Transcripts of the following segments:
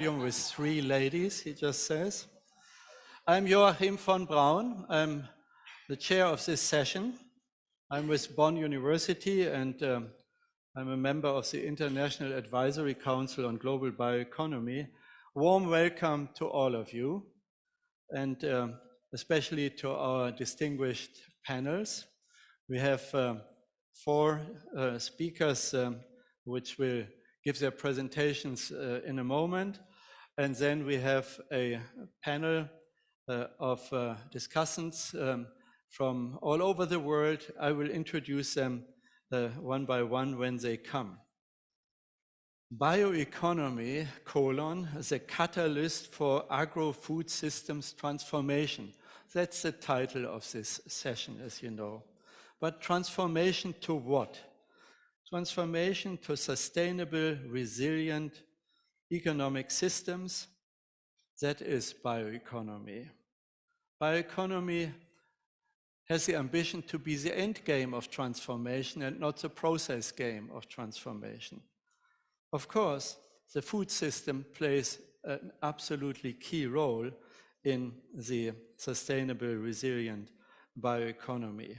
With three ladies, he just says. I'm Joachim von Braun. I'm the chair of this session. I'm with Bonn University and I'm a member of the International Advisory Council on Global Bioeconomy. Warm welcome to all of you and especially to our distinguished panels. We have four speakers which will give their presentations in a moment. And then we have a panel of discussants from all over the world. I will introduce them one by one when they come. Bioeconomy, the catalyst for agro-food systems transformation. That's the title of this session, as you know. But transformation to what? Transformation to sustainable, resilient economic systems. That is bioeconomy. Bioeconomy has the ambition to be the end game of transformation and not the process game of transformation. Of course, the food system plays an absolutely key role in the sustainable, resilient bioeconomy.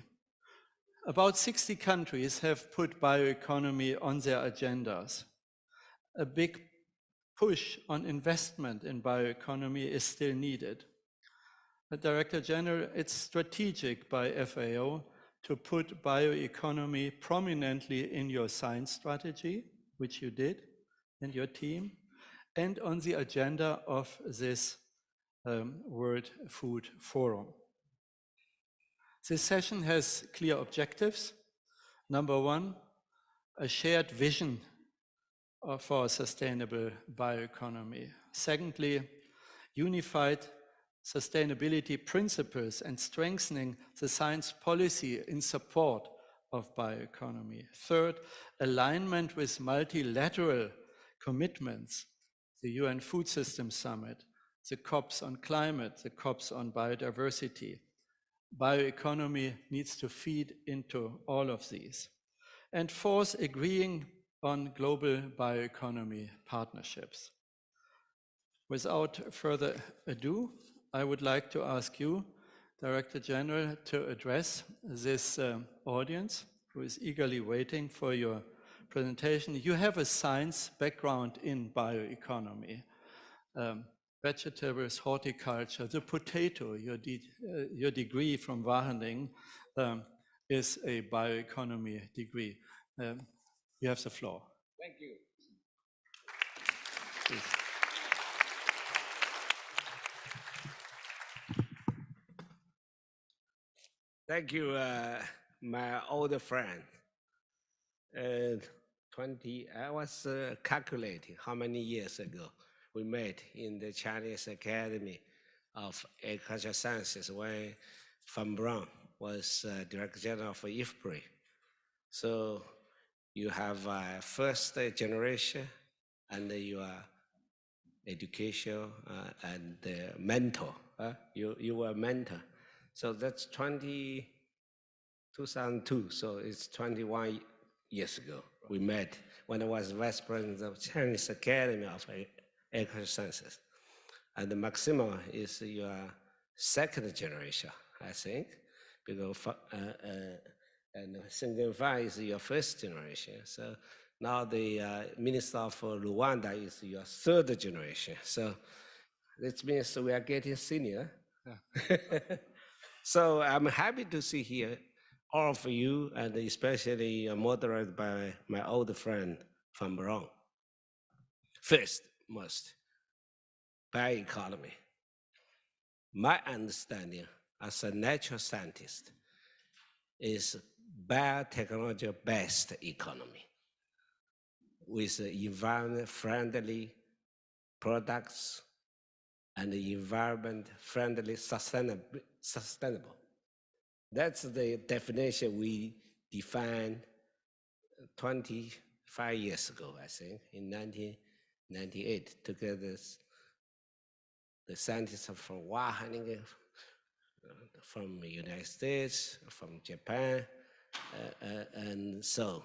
About 60 countries have put bioeconomy on their agendas. A big push on investment in bioeconomy is still needed. But Director General, it's strategic by FAO to put bioeconomy prominently in your science strategy, which you did, and your team, and on the agenda of this World Food Forum. This session has clear objectives. Number one, a shared vision for a sustainable bioeconomy. Secondly, unified sustainability principles and strengthening the science policy in support of bioeconomy. Third, alignment with multilateral commitments, the UN Food Systems Summit, the COPs on climate, the COPs on biodiversity. Bioeconomy needs to feed into all of these. And fourth, agreeing on global bioeconomy partnerships. Without further ado, I would like to ask you, Director General, to address this audience who is eagerly waiting for your presentation. You have a science background in bioeconomy, vegetables, horticulture, the potato, your degree from Wageningen is a bioeconomy degree. You have the floor. Thank you. Please. Thank you, my older friend. I was calculating how many years ago we met in the Chinese Academy of Agricultural Sciences when Van Braun was Director General for IFPRI. So you have first generation and your education and mentor. You were a mentor. So that's 2002, so it's 21 years ago we met when I was Vice President of Chinese Academy of Agricultural Sciences. And Maxima is your second generation, I think, because and Sengenfa is your first generation. So now the Minister of Rwanda is your third generation. So this means we are getting senior. Yeah. So I'm happy to see here all of you, and especially moderated by my old friend Van Braun. First, bioeconomy. My understanding as a natural scientist is biotechnology-based economy with environment-friendly products and environment-friendly sustainable. That's the definition we defined 25 years ago, I think, in 1998, together the scientists from Wageningen, from the United States, from Japan, and so.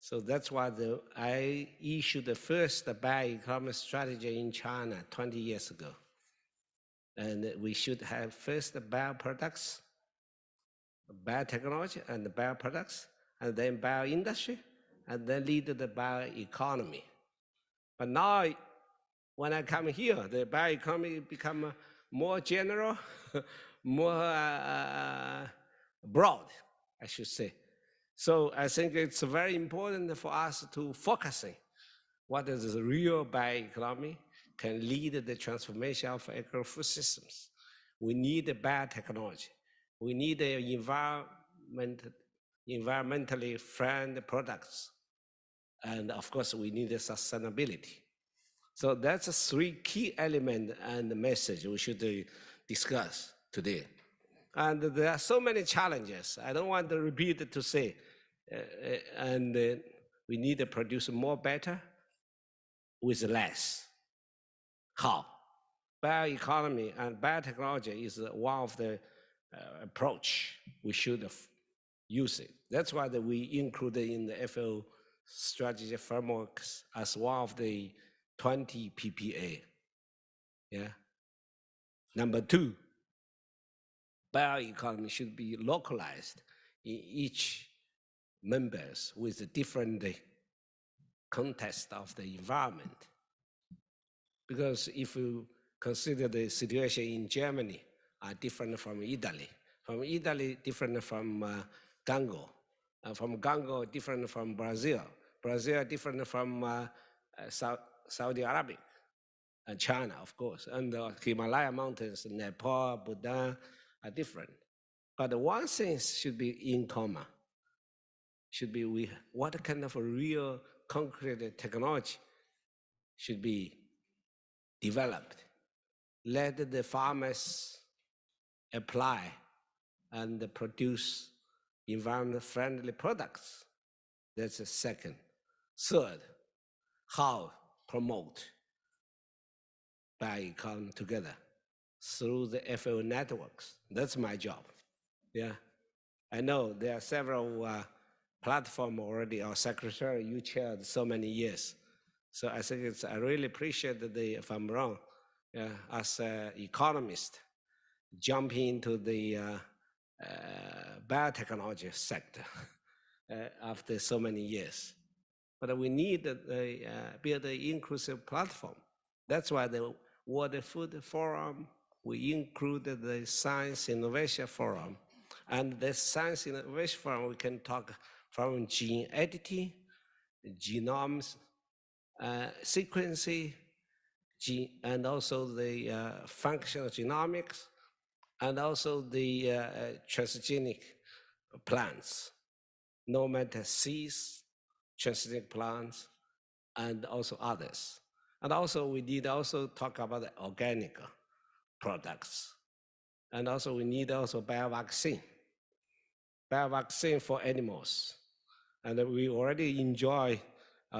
So that's why I issued the first bioeconomy strategy in China 20 years ago. And we should have first the bioproducts, biotechnology and the bioproducts, and then bioindustry, and then lead to the bioeconomy. But now, when I come here, the bioeconomy become more general, more broad, I should say. So I think it's very important for us to focus on what is the real bioeconomy can lead the transformation of agri-food systems. We need the biotechnology. We need the environmentally friendly products. And of course, we need the sustainability. So that's the three key elements and the message we should discuss today. And there are so many challenges. I don't want to repeat it to say, we need to produce more better with less. How? Bioeconomy and biotechnology is one of the approach we should use it. That's why we included in the FAO strategy frameworks as one of the 20 PPA. Yeah. Number two, bioeconomy should be localized in each members with a different context of the environment. Because if you consider the situation in Germany are different from Italy different from Congo, from Congo different from Brazil different from Saudi Arabia, and China, of course, and the Himalaya mountains, Nepal, Bhutan are different. But one thing should be in common, should be what kind of a real concrete technology should be developed. Let the farmers apply and produce environment-friendly products. That's the second. Third, how promote bioeconomy together through the FAO networks. That's my job. Yeah, I know there are several platforms already. Our secretary, you chaired so many years. So I think I really appreciate if I'm wrong, as an economist, jumping into the biotechnology sector after so many years. But we need to build an inclusive platform. That's why the World Food Forum, we included the Science Innovation Forum. And the Science Innovation Forum, we can talk from gene editing, genomes, sequencing, and also the functional genomics, and also the transgenic plants, no matter seeds, transgenic plants, and also others. And also we need also talk about the organic products. And also we need also biovaccine for animals. And we already enjoy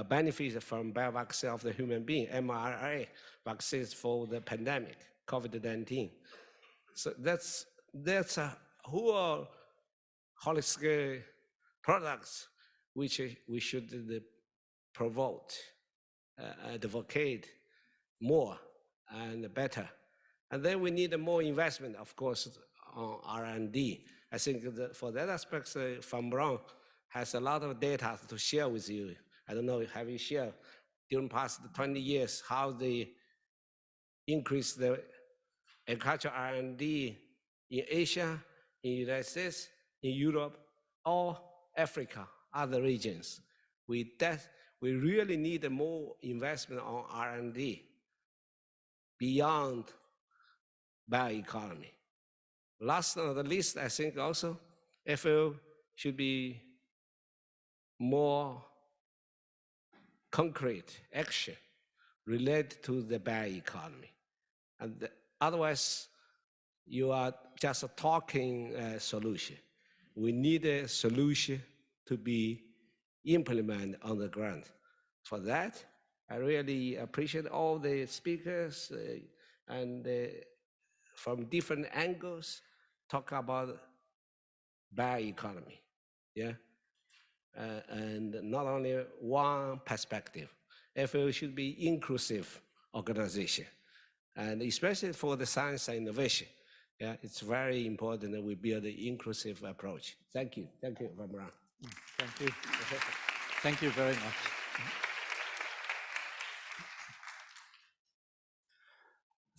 benefits from biovaccine of the human being, mRNA vaccines for the pandemic, COVID-19. So that's a whole holistic products which we should promote, advocate more and better. And then we need more investment, of course, on R&D. I think for that aspect, Van Braun has a lot of data to share with you. I don't know, have you shared during past 20 years how they increase the agricultural R&D in Asia, in the United States, in Europe, or Africa, other regions. We really need more investment on R&D beyond bioeconomy. Last but not least, I think also FAO should be more concrete action related to the bioeconomy. And otherwise, you are just a talking solution. We need a solution to be implemented on the ground. For that, I really appreciate all the speakers and from different angles talk about bioeconomy. Yeah. and not only one perspective. FAO should be inclusive organization, and especially for the science and innovation. Yeah, it's very important that we build an inclusive approach. Thank you, Van Braun. Thank you. Thank you very much.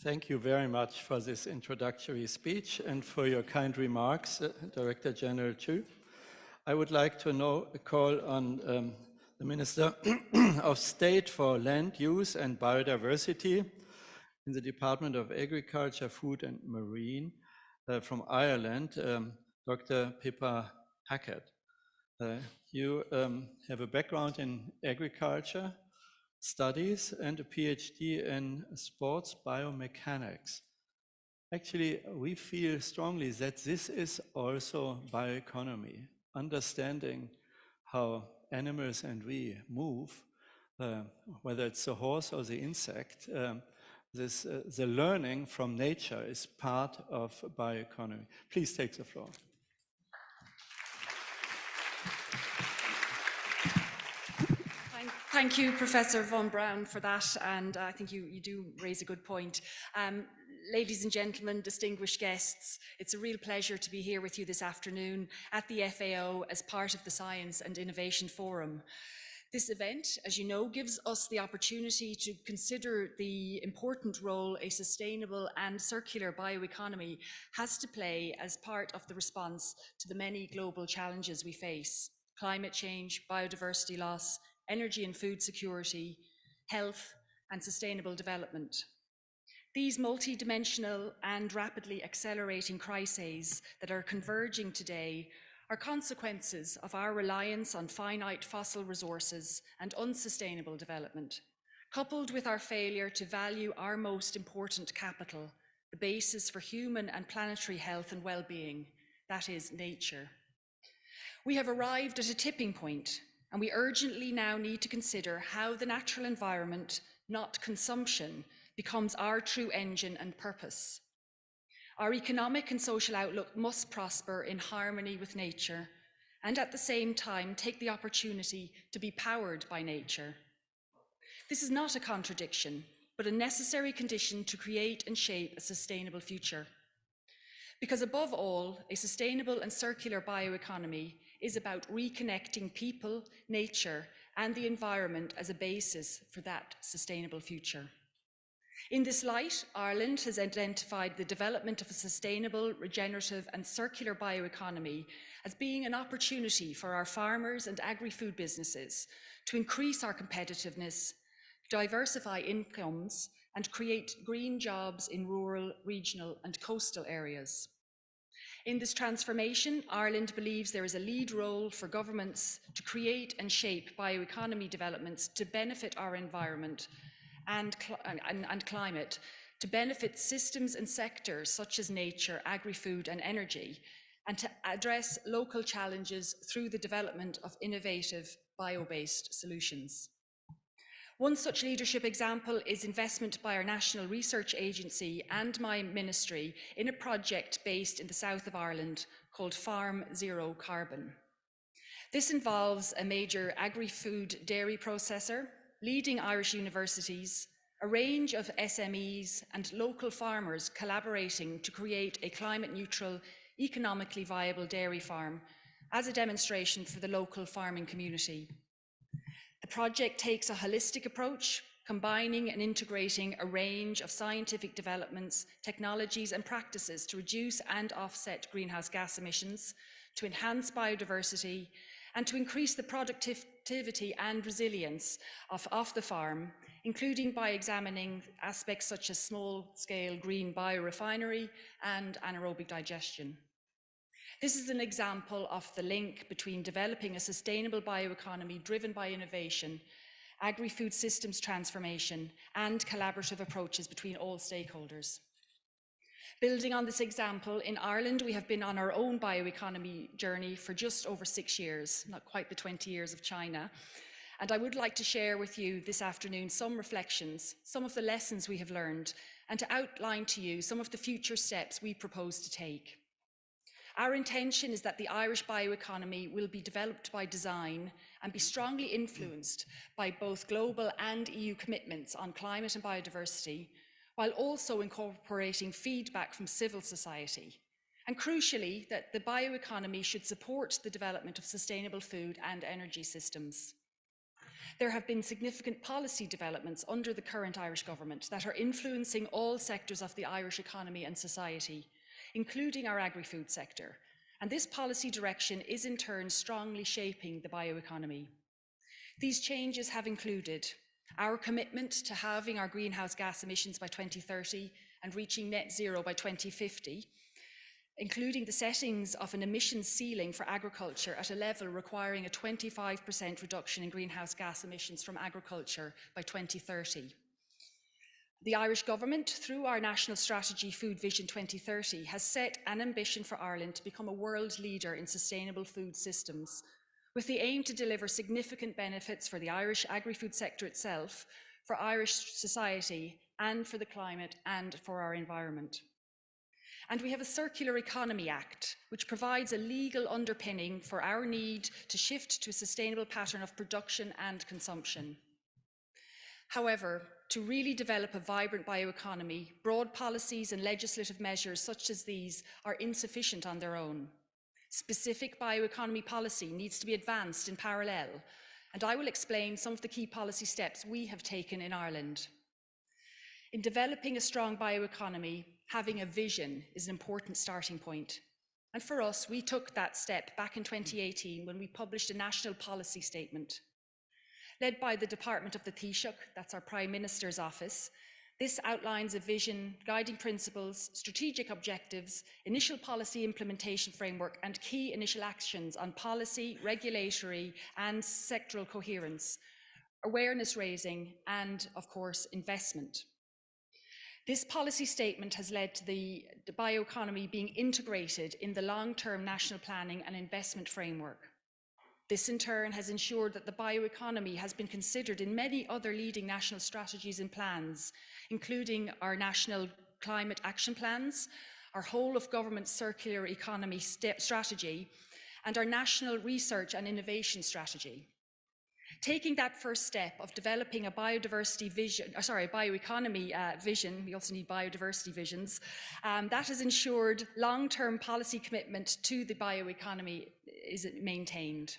Thank you very much for this introductory speech and for your kind remarks, Director General Chu. I would like to call on the Minister of State for Land Use and Biodiversity in the Department of Agriculture, Food and Marine from Ireland, Dr. Pippa Hackett. You have a background in agriculture studies and a PhD in sports biomechanics. Actually, we feel strongly that this is also bioeconomy, understanding how animals and we move, whether it's the horse or the insect. The learning from nature is part of bioeconomy. Please take the floor. Thank you, Professor Von Braun, for that, and I think you do raise a good point. Ladies and gentlemen, distinguished guests, it's a real pleasure to be here with you this afternoon at the FAO as part of the Science and Innovation Forum. This event, as you know, gives us the opportunity to consider the important role a sustainable and circular bioeconomy has to play as part of the response to the many global challenges we face: climate change, biodiversity loss, energy and food security, health, and sustainable development. These multidimensional and rapidly accelerating crises that are converging today are consequences of our reliance on finite fossil resources and unsustainable development, coupled with our failure to value our most important capital, the basis for human and planetary health and well-being, that is, nature. We have arrived at a tipping point, and we urgently now need to consider how the natural environment, not consumption, becomes our true engine and purpose. Our economic and social outlook must prosper in harmony with nature, and at the same time take the opportunity to be powered by nature. This is not a contradiction, but a necessary condition to create and shape a sustainable future. Because above all, a sustainable and circular bioeconomy is about reconnecting people, nature, and the environment as a basis for that sustainable future. In this light, Ireland has identified the development of a sustainable, regenerative, and circular bioeconomy as being an opportunity for our farmers and agri-food businesses to increase our competitiveness, diversify incomes, and create green jobs in rural, regional, and coastal areas. In this transformation, Ireland believes there is a lead role for governments to create and shape bioeconomy developments to benefit our environment and climate, to benefit systems and sectors such as nature, agri-food, and energy, and to address local challenges through the development of innovative bio-based solutions. One such leadership example is investment by our National Research Agency and my ministry in a project based in the south of Ireland called Farm Zero Carbon. This involves a major agri-food dairy processor, leading Irish universities, a range of SMEs and local farmers collaborating to create a climate-neutral, economically viable dairy farm as a demonstration for the local farming community. The project takes a holistic approach, combining and integrating a range of scientific developments, technologies, and practices to reduce and offset greenhouse gas emissions, to enhance biodiversity, and to increase the productivity and resilience of the farm, including by examining aspects such as small-scale green biorefinery and anaerobic digestion. This is an example of the link between developing a sustainable bioeconomy driven by innovation, agri-food systems transformation, and collaborative approaches between all stakeholders. Building on this example, in Ireland, we have been on our own bioeconomy journey for just over 6 years, not quite the 20 years of China. And I would like to share with you this afternoon some reflections, some of the lessons we have learned, and to outline to you some of the future steps we propose to take. Our intention is that the Irish bioeconomy will be developed by design and be strongly influenced by both global and EU commitments on climate and biodiversity, while also incorporating feedback from civil society. And crucially, that the bioeconomy should support the development of sustainable food and energy systems. There have been significant policy developments under the current Irish government that are influencing all sectors of the Irish economy and society, including our agri-food sector. And this policy direction is in turn strongly shaping the bioeconomy. These changes have included our commitment to halving our greenhouse gas emissions by 2030 and reaching net zero by 2050, including the settings of an emissions ceiling for agriculture at a level requiring a 25% reduction in greenhouse gas emissions from agriculture by 2030. The Irish Government, through our national strategy Food Vision 2030, has set an ambition for Ireland to become a world leader in sustainable food systems, with the aim to deliver significant benefits for the Irish agri-food sector itself, for Irish society, and for the climate and for our environment. And we have a Circular Economy Act, which provides a legal underpinning for our need to shift to a sustainable pattern of production and consumption. However, to really develop a vibrant bioeconomy, broad policies and legislative measures such as these are insufficient on their own. Specific bioeconomy policy needs to be advanced in parallel, and I will explain some of the key policy steps we have taken in Ireland. In developing a strong bioeconomy, having a vision is an important starting point. And for us, we took that step back in 2018 when we published a national policy statement. Led by the Department of the Taoiseach, that's our Prime Minister's office, this outlines a vision, guiding principles, strategic objectives, initial policy implementation framework, and key initial actions on policy, regulatory, and sectoral coherence, awareness raising, and of course, investment. This policy statement has led to the bioeconomy being integrated in the long-term national planning and investment framework. This in turn has ensured that the bioeconomy has been considered in many other leading national strategies and plans, including our national climate action plans, our whole of government circular economy strategy, and our national research and innovation strategy. Taking that first step of developing a bioeconomy vision, we also need biodiversity visions, that has ensured long-term policy commitment to the bioeconomy is maintained.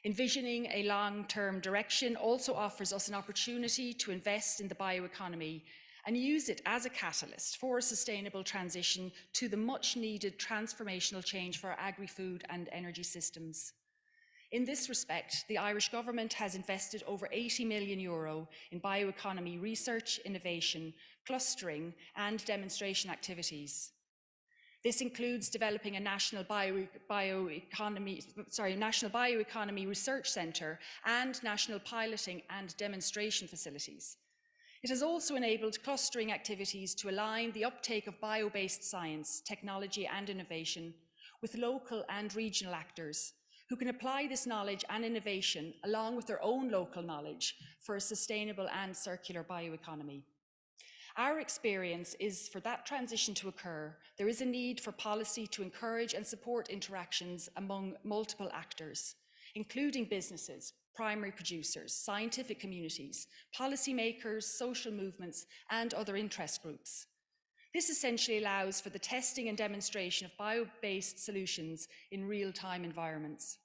Envisioning a long-term direction also offers us an opportunity to invest in the bioeconomy and use it as a catalyst for a sustainable transition to the much-needed transformational change for our agri-food and energy systems. In this respect, the Irish Government has invested over €80 million in bioeconomy research, innovation, clustering, and demonstration activities. This includes developing a national bioeconomy research centre and national piloting and demonstration facilities. It has also enabled clustering activities to align the uptake of bio-based science, technology and innovation with local and regional actors who can apply this knowledge and innovation along with their own local knowledge for a sustainable and circular bioeconomy. Our experience is for that transition to occur, there is a need for policy to encourage and support interactions among multiple actors, including businesses, primary producers, scientific communities, policymakers, social movements, and other interest groups. This essentially allows for the testing and demonstration of bio-based solutions in real-time environments.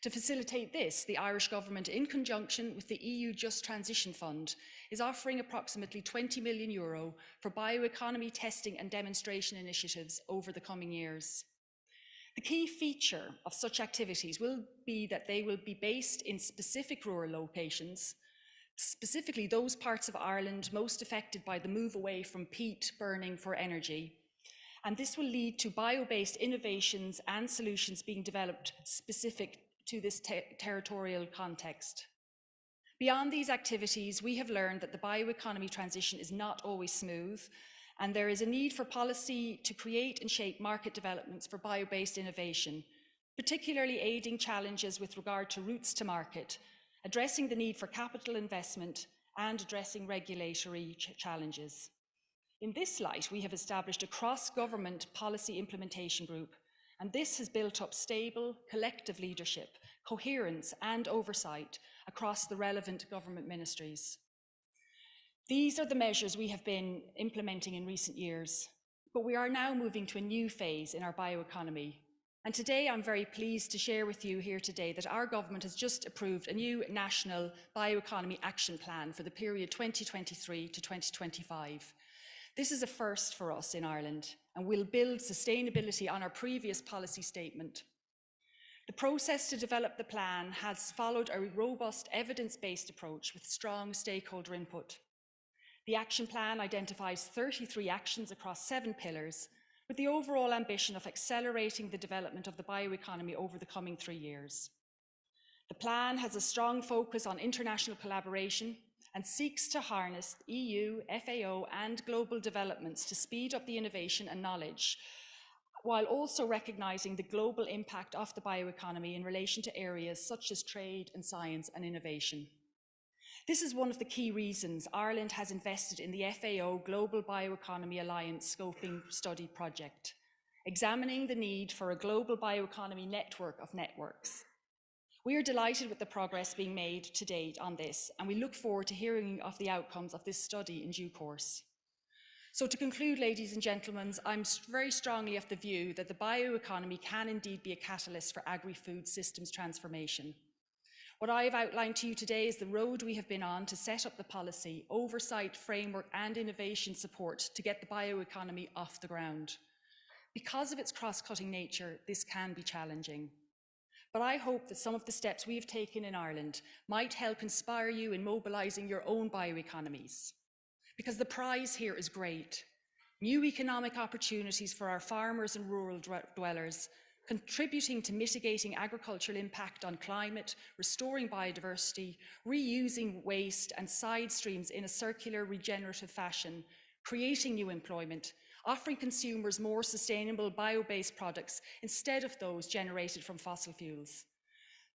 To facilitate this, the Irish Government, in conjunction with the EU Just Transition Fund, is offering approximately €20 million for bioeconomy testing and demonstration initiatives over the coming years. The key feature of such activities will be that they will be based in specific rural locations, specifically those parts of Ireland most affected by the move away from peat burning for energy. And this will lead to bio-based innovations and solutions being developed specific to this territorial context. Beyond these activities, we have learned that the bioeconomy transition is not always smooth, and there is a need for policy to create and shape market developments for bio-based innovation, particularly aiding challenges with regard to routes to market, addressing the need for capital investment, and addressing regulatory challenges. In this light, we have established a cross-government policy implementation group and this has built up stable, collective leadership, coherence and oversight across the relevant government ministries. These are the measures we have been implementing in recent years, but we are now moving to a new phase in our bioeconomy. And today I'm very pleased to share with you here today that our government has just approved a new national bioeconomy action plan for the period 2023 to 2025. This is a first for us in Ireland and will build sustainability on our previous policy statement. The process to develop the plan has followed a robust evidence-based approach with strong stakeholder input. The action plan identifies 33 actions across 7 pillars, with the overall ambition of accelerating the development of the bioeconomy over the coming 3 years. The plan has a strong focus on international collaboration and seeks to harness EU, FAO, and global developments to speed up the innovation and knowledge, while also recognising the global impact of the bioeconomy in relation to areas such as trade and science and innovation. This is one of the key reasons Ireland has invested in the FAO Global Bioeconomy Alliance Scoping Study project, examining the need for a global bioeconomy network of networks. We are delighted with the progress being made to date on this, and we look forward to hearing of the outcomes of this study in due course. So to conclude, ladies and gentlemen, I'm very strongly of the view that the bioeconomy can indeed be a catalyst for agri-food systems transformation. What I have outlined to you today is the road we have been on to set up the policy, oversight, framework and innovation support to get the bioeconomy off the ground. Because of its cross-cutting nature, this can be challenging. But I hope that some of the steps we have taken in Ireland might help inspire you in mobilising your own bioeconomies. Because the prize here is great. New economic opportunities for our farmers and rural dwellers, contributing to mitigating agricultural impact on climate, restoring biodiversity, reusing waste and side streams in a circular, regenerative fashion, creating new employment, offering consumers more sustainable bio-based products instead of those generated from fossil fuels.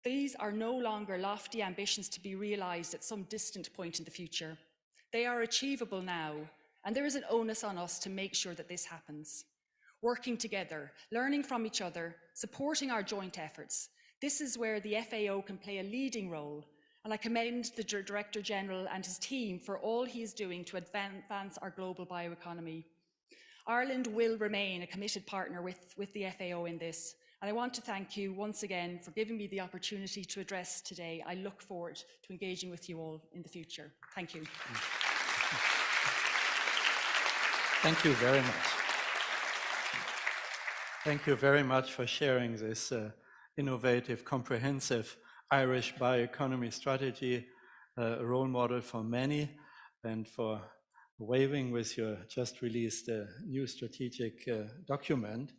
These are no longer lofty ambitions to be realised at some distant point in the future. They are achievable now, and there is an onus on us to make sure that this happens. Working together, learning from each other, supporting our joint efforts. This is where the FAO can play a leading role, and I commend the Director General and his team for all he is doing to advance our global bioeconomy. Ireland will remain a committed partner with the FAO in this, and I want to thank you once again for giving me the opportunity to address today. I look forward to engaging with you all in the future. Thank you. Thank you very much. Thank you very much for sharing this innovative, comprehensive Irish bioeconomy strategy, a role model for many, and for waving with your just released new strategic document.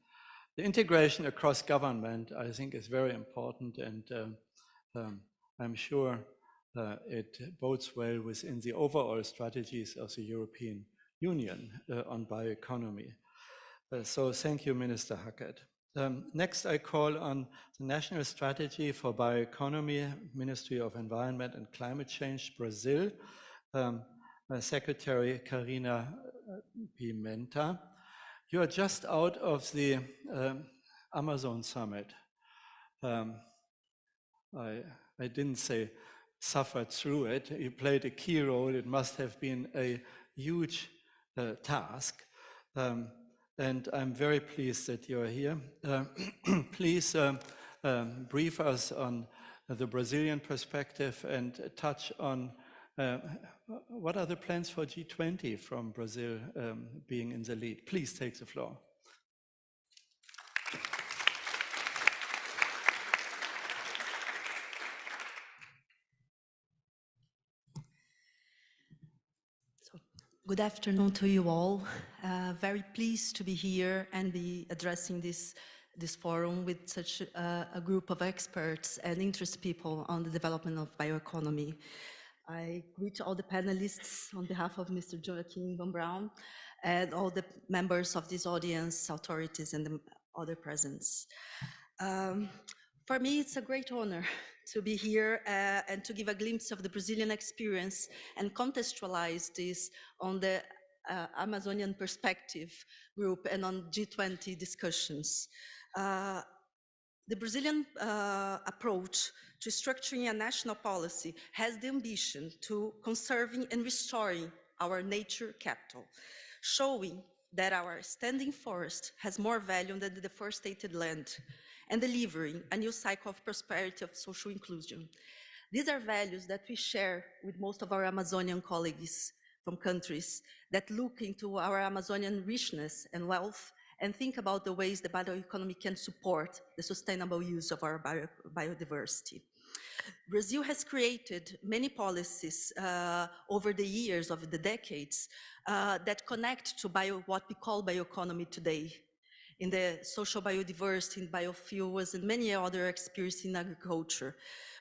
The integration across government, I think, is very important, and I'm sure it bodes well within the overall strategies of the European Union on bioeconomy. So thank you, Minister Hackett. Next, I call on the National Strategy for Bioeconomy, Ministry of Environment and Climate Change, Brazil, Secretary Karina Pimenta. You are just out of the Amazon Summit. I didn't say suffered through it. You played a key role. It must have been a huge task. And I'm very pleased that you're here. Please brief us on the Brazilian perspective and touch on what are the plans for G20 from Brazil being in the lead. Please take the floor. Good afternoon to you all. Very pleased to be here and be addressing this forum with such a group of experts and interest people on the development of bioeconomy. I greet all the panelists on behalf of Mr. Joachim von Braun and all the members of this audience, authorities, and the other presents. For me, it's a great honor to be here and to give a glimpse of the Brazilian experience and contextualize this on the Amazonian Perspective Group and on G20 discussions. The Brazilian approach to structuring a national policy has the ambition to conserving and restoring our nature capital, showing that our standing forest has more value than the deforested land, and delivering a new cycle of prosperity of social inclusion. These are values that we share with most of our Amazonian colleagues from countries that look into our Amazonian richness and wealth and think about the ways the bioeconomy can support the sustainable use of our biodiversity. Brazil has created many policies over the years, over the decades, that connect to what we call bioeconomy today, in the social biodiversity, in biofuels, and many other experiences in agriculture.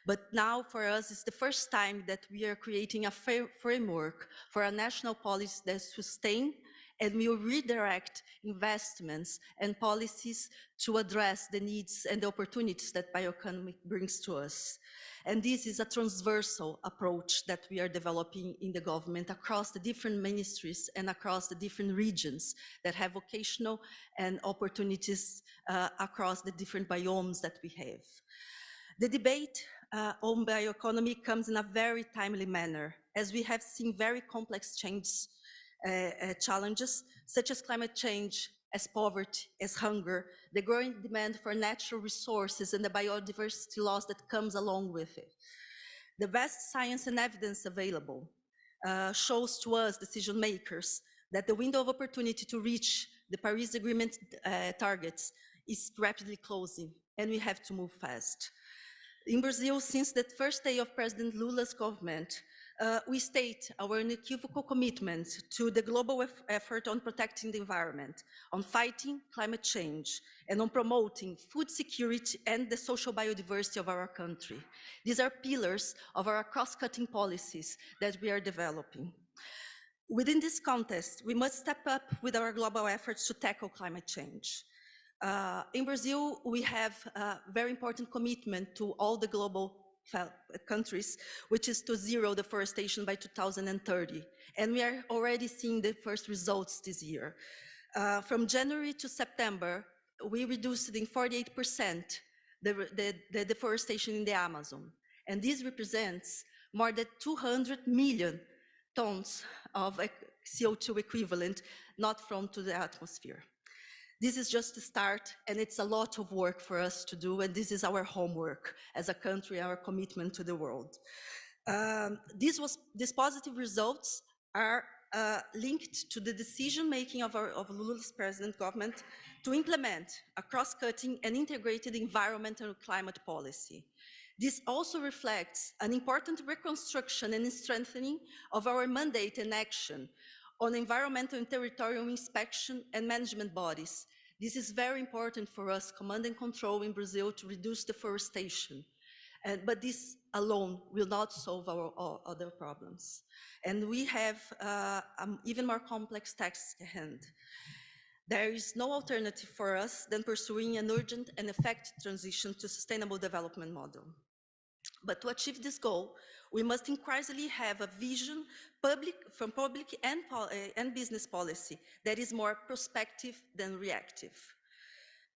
But now for us, it's the first time that we are creating a framework for a national policy that sustain and will redirect investments and policies to address the needs and the opportunities that bioeconomy brings to us. And this is a transversal approach that we are developing in the government across the different ministries and across the different regions that have vocational and opportunities across the different biomes that we have. The debate on bioeconomy comes in a very timely manner, as we have seen very complex challenges, such as climate change, as poverty, as hunger, the growing demand for natural resources, and the biodiversity loss that comes along with it. The best science and evidence available shows to us, decision makers, that the window of opportunity to reach the Paris Agreement targets is rapidly closing, and we have to move fast. In Brazil, since the first day of President Lula's government, we state our unequivocal commitment to the global effort on protecting the environment, on fighting climate change, and on promoting food security and the social biodiversity of our country. These are pillars of our cross-cutting policies that we are developing. Within this context, we must step up with our global efforts to tackle climate change. In Brazil, we have a very important commitment to all the global countries, which is to zero deforestation by 2030. And we are already seeing the first results this year. From January to September, we reduced in 48% the deforestation in the Amazon. And this represents more than 200 million tons of CO2 equivalent not thrown to the atmosphere. This is just the start, and it's a lot of work for us to do, and this is our homework as a country, our commitment to the world. These positive results are linked to the decision-making of Lula's present government to implement a cross-cutting and integrated environmental and climate policy. This also reflects an important reconstruction and strengthening of our mandate and action on environmental and territorial inspection and management bodies. This is very important for us, command and control in Brazil, to reduce deforestation. But this alone will not solve our other problems. And we have even more complex task at hand. There is no alternative for us than pursuing an urgent and effective transition to sustainable development model. But to achieve this goal, we must increasingly have a vision from public and business policy that is more prospective than reactive.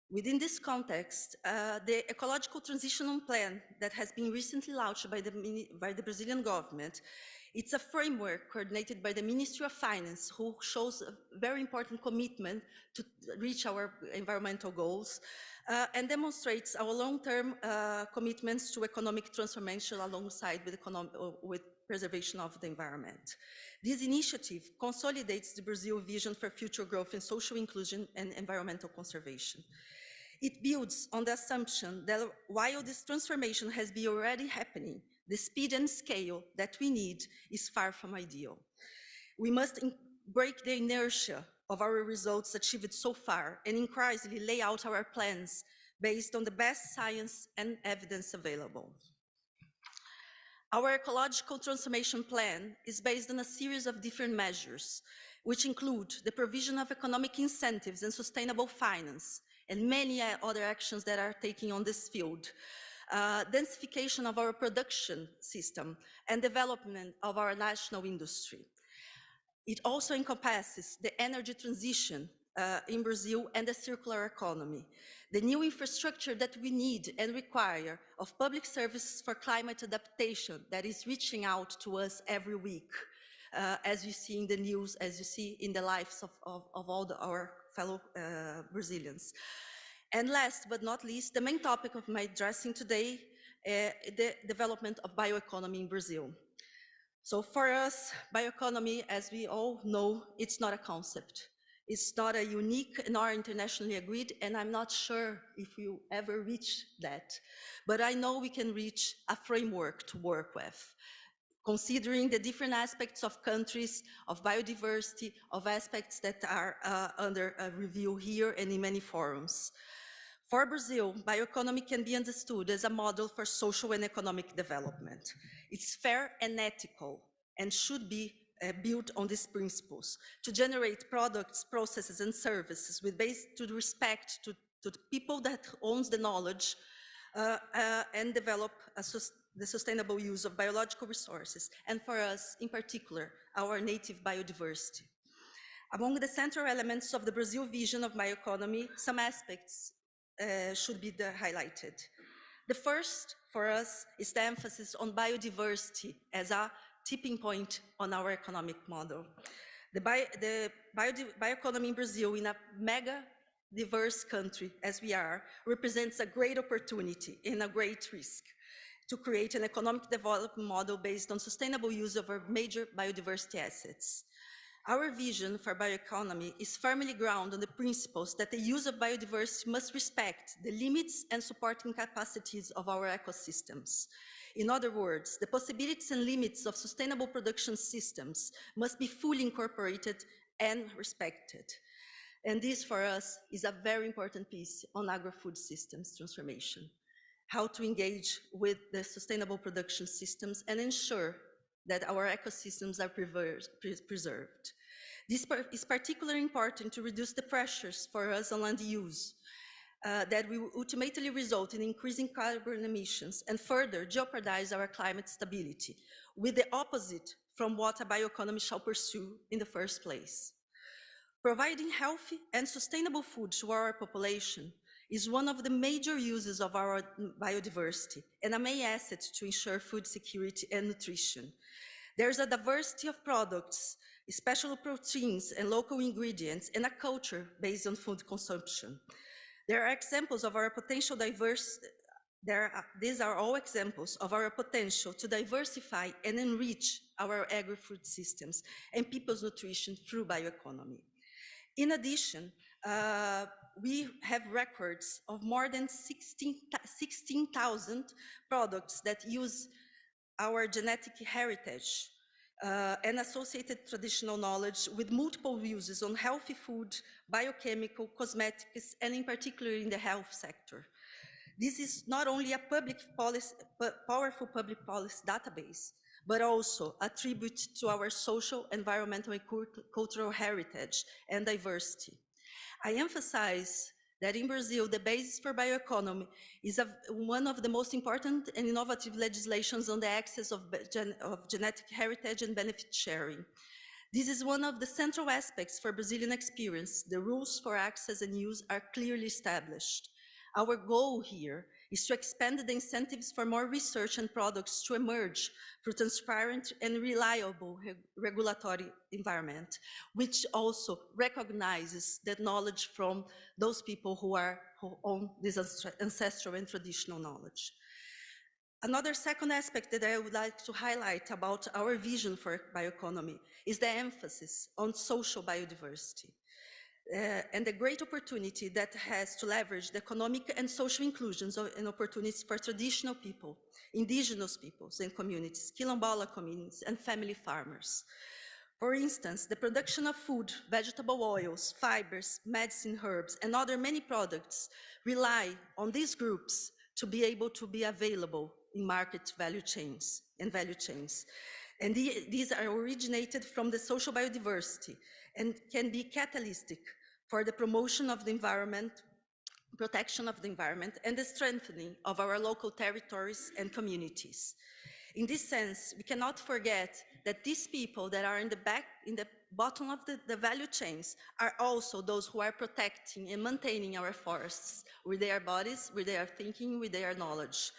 Within this context, the ecological transitional plan that has been recently launched by the Brazilian government, it's a framework coordinated by the Ministry of Finance, who shows a very important commitment to reach our environmental goals, and demonstrates our long-term commitments to economic transformation alongside with preservation of the environment. This initiative consolidates the Brazil vision for future growth in social inclusion and environmental conservation. It builds on the assumption that while this transformation has been already happening, the speed and scale that we need is far from ideal. We must break the inertia of our results achieved so far and increasingly lay out our plans based on the best science and evidence available. Our ecological transformation plan is based on a series of different measures, which include the provision of economic incentives and sustainable finance, and many other actions that are taking on this field. Densification of our production system and development of our national industry. It also encompasses the energy transition in Brazil and the circular economy, the new infrastructure that we need and require of public services for climate adaptation that is reaching out to us every week, as you see in the news, as you see in the lives of all our fellow Brazilians. And last but not least, the main topic of my addressing today, the development of bioeconomy in Brazil. So for us, bioeconomy, as we all know, it's not a concept. It's not a unique nor internationally agreed, and I'm not sure if we'll ever reach that. But I know we can reach a framework to work with, considering the different aspects of countries, of biodiversity, of aspects that are under review here and in many forums. For Brazil, bioeconomy can be understood as a model for social and economic development. It's fair and ethical and should be built on these principles to generate products, processes, and services with base to respect to the people that owns the knowledge and develop the sustainable use of biological resources, and for us, in particular, our native biodiversity. Among the central elements of the Brazil vision of bioeconomy, some aspects should be highlighted. The first, for us, is the emphasis on biodiversity as a tipping point on our economic model. The bioeconomy in Brazil, in a mega diverse country as we are, represents a great opportunity and a great risk to create an economic development model based on sustainable use of our major biodiversity assets. Our vision for bioeconomy is firmly grounded on the principles that the use of biodiversity must respect the limits and supporting capacities of our ecosystems. In other words, the possibilities and limits of sustainable production systems must be fully incorporated and respected. And this, for us, is a very important piece on agri-food systems transformation. How to engage with the sustainable production systems and ensure that our ecosystems are preserved. This is particularly important to reduce the pressures for us on land use that will ultimately result in increasing carbon emissions and further jeopardize our climate stability, with the opposite from what a bioeconomy shall pursue in the first place. Providing healthy and sustainable food to our population is one of the major uses of our biodiversity and a main asset to ensure food security and nutrition. There's a diversity of products, especially proteins and local ingredients, and a culture based on food consumption. There are examples of our potential these are all examples of our potential to diversify and enrich our agri-food systems and people's nutrition through bioeconomy. In addition, we have records of more than 16,000 products that use our genetic heritage and associated traditional knowledge with multiple uses on healthy food, biochemical, cosmetics, and in particular in the health sector. This is not only a powerful public policy database, but also a tribute to our social, environmental, and cultural heritage and diversity. I emphasize that in Brazil, the basis for bioeconomy is one of the most important and innovative legislations on the access of genetic heritage and benefit sharing. This is one of the central aspects for Brazilian experience. The rules for access and use are clearly established. Our goal here is to expand the incentives for more research and products to emerge through transparent and reliable regulatory environment, which also recognizes that knowledge from those people who own this ancestral and traditional knowledge. Another second aspect that I would like to highlight about our vision for bioeconomy is the emphasis on social biodiversity. And the great opportunity that has to leverage the economic and social inclusions and opportunities for traditional people, indigenous peoples and communities, quilombola communities, and family farmers. For instance, the production of food, vegetable oils, fibers, medicine herbs, and other many products rely on these groups to be able to be available in market value chains. And these are originated from the social biodiversity and can be catalytic for the promotion of the environment, protection of the environment, and the strengthening of our local territories and communities. In this sense, we cannot forget that these people that are in the bottom of the value chains are also those who are protecting and maintaining our forests with their bodies, with their thinking, with their knowledge.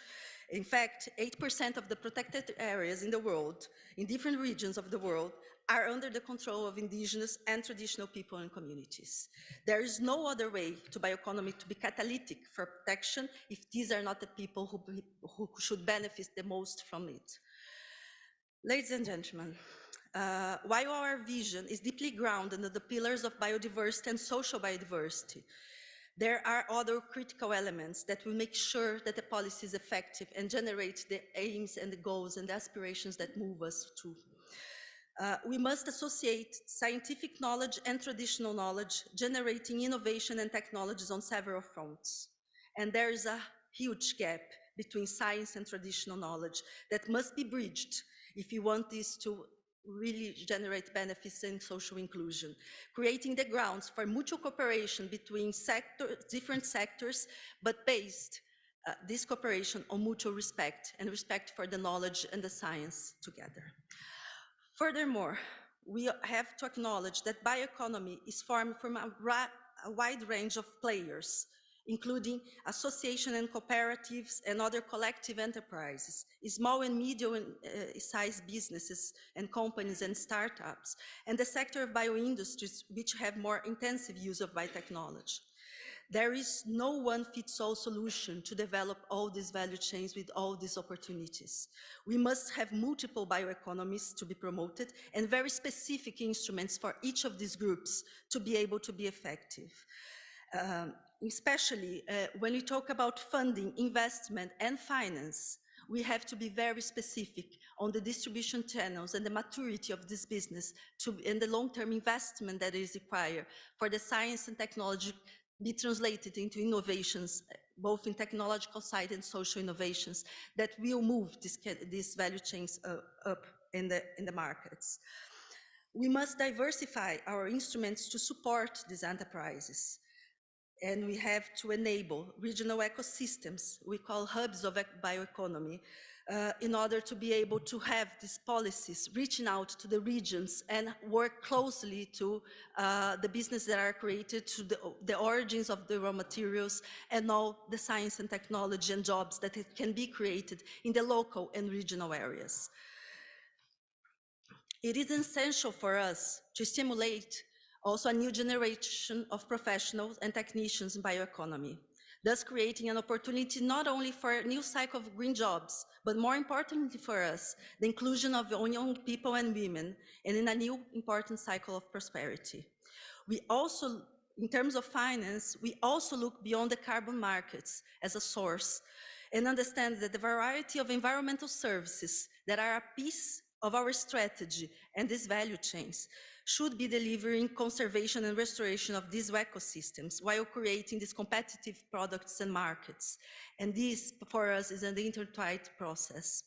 In fact, 8% of the protected areas in the world, in different regions of the world, are under the control of indigenous and traditional people and communities. There is no other way to bioeconomy to be catalytic for protection if these are not the people who should benefit the most from it. Ladies and gentlemen, while our vision is deeply grounded in the pillars of biodiversity and social biodiversity, there are other critical elements that will make sure that the policy is effective and generate the aims and the goals and the aspirations that move us to. We must associate scientific knowledge and traditional knowledge, generating innovation and technologies on several fronts. And there is a huge gap between science and traditional knowledge that must be bridged if we want this to really generate benefits and social inclusion, creating the grounds for mutual cooperation between different sectors, but based this cooperation on mutual respect and respect for the knowledge and the science together. Furthermore, we have to acknowledge that bioeconomy is formed from a wide range of players, including association and cooperatives and other collective enterprises, small and medium-sized businesses and companies and startups, and the sector of bioindustries, which have more intensive use of biotechnology. There is no one-fits-all solution to develop all these value chains with all these opportunities. We must have multiple bioeconomies to be promoted and very specific instruments for each of these groups to be able to be effective. Especially when we talk about funding, investment, and finance, we have to be very specific on the distribution channels and the maturity of this business and the long-term investment that is required for the science and technology be translated into innovations, both in technological side and social innovations that will move these value chains up in the markets. We must diversify our instruments to support these enterprises. And we have to enable regional ecosystems, we call hubs of bioeconomy, in order to be able to have these policies reaching out to the regions and work closely to the businesses that are created, to the origins of the raw materials and all the science and technology and jobs that it can be created in the local and regional areas. It is essential for us to stimulate also a new generation of professionals and technicians in bioeconomy, thus creating an opportunity not only for a new cycle of green jobs, but more importantly for us, the inclusion of young people and women, and in a new important cycle of prosperity. We also, in terms of finance, we also look beyond the carbon markets as a source and understand that the variety of environmental services that are a piece of our strategy and these value chains should be delivering conservation and restoration of these ecosystems while creating these competitive products and markets. And this, for us, is an intertwined process.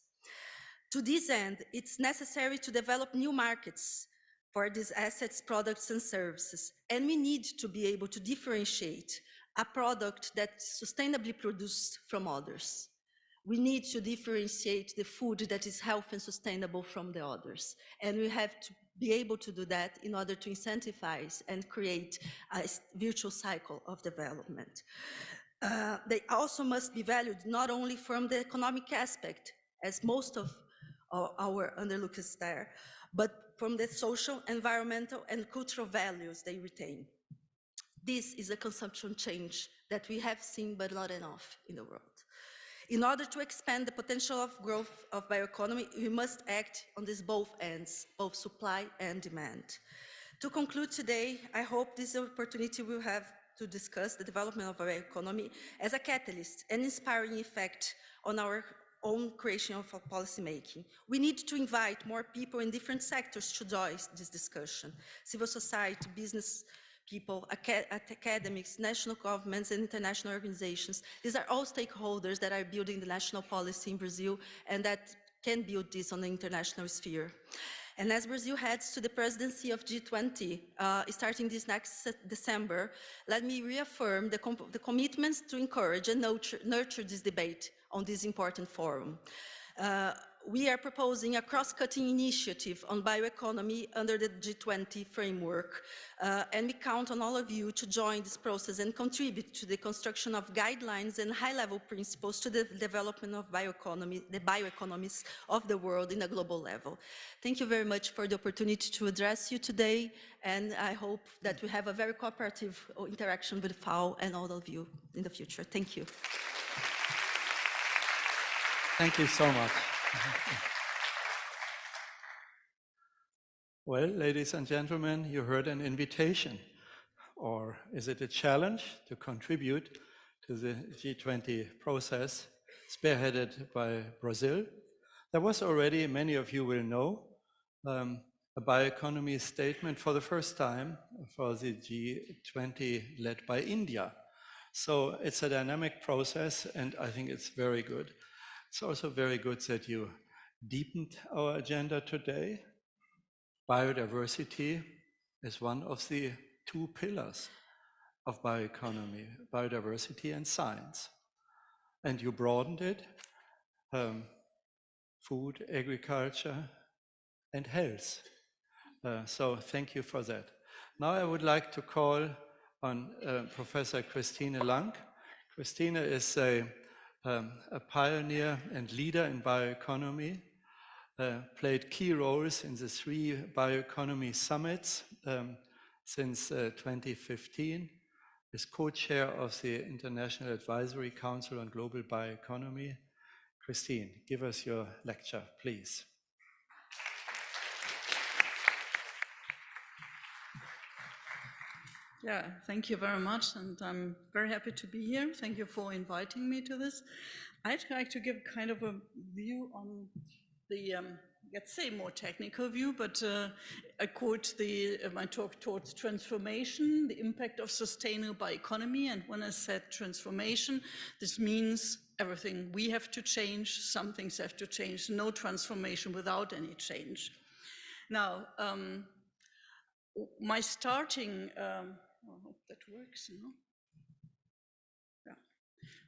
To this end, it's necessary to develop new markets for these assets, products, and services. And we need to be able to differentiate a product that's sustainably produced from others. We need to differentiate the food that is healthy and sustainable from the others. And we have to be able to do that in order to incentivize and create a virtuous cycle of development. They also must be valued not only from the economic aspect, as most of our underlook is there, but from the social, environmental, and cultural values they retain. This is a consumption change that we have seen, but not enough in the world. In order to expand the potential of growth of bioeconomy, we must act on these both ends, both supply and demand. To conclude today, I hope this opportunity will have to discuss the development of bioeconomy as a catalyst and inspiring effect on our own creation of policy making. We need to invite more people in different sectors to join this discussion: civil society, business people, academics, national governments, and international organizations. These are all stakeholders that are building the national policy in Brazil and that can build this on the international sphere. And as Brazil heads to the presidency of G20, starting this next December, let me reaffirm the commitments to encourage and nurture this debate on this important forum. we are proposing a cross-cutting initiative on bioeconomy under the G20 framework, and we count on all of you to join this process and contribute to the construction of guidelines and high-level principles to the development of bioeconomy, the bioeconomies of the world in a global level. Thank you very much for the opportunity to address you today, and I hope that we have a very cooperative interaction with FAO and all of you in the future. Thank you. Thank you so much. Well, ladies and gentlemen, you heard an invitation, or is it a challenge to contribute to the G20 process spearheaded by Brazil? There was already, many of you will know, a bioeconomy statement for the first time for the G20 led by India. So it's a dynamic process, and I think it's very good. It's also very good that you deepened our agenda today. Biodiversity is one of the two pillars of bioeconomy, biodiversity and science. And you broadened it, food, agriculture, and health. So thank you for that. Now I would like to call on Professor Christine Lang. Christine is a pioneer and leader in bioeconomy, played key roles in the 3 bioeconomy summits since 2015, is co-chair of the International Advisory Council on Global Bioeconomy. Christine, give us your lecture, please. Yeah, thank you very much, and I'm very happy to be here. Thank you for inviting me to this. I'd like to give kind of a view on the, let's say, more technical view, but I quote my talk towards transformation, the impact of sustainable bioeconomy. And when I said transformation, this means everything. We have to change, some things have to change, no transformation without any change. Now, my starting, I hope that works, no? Yeah.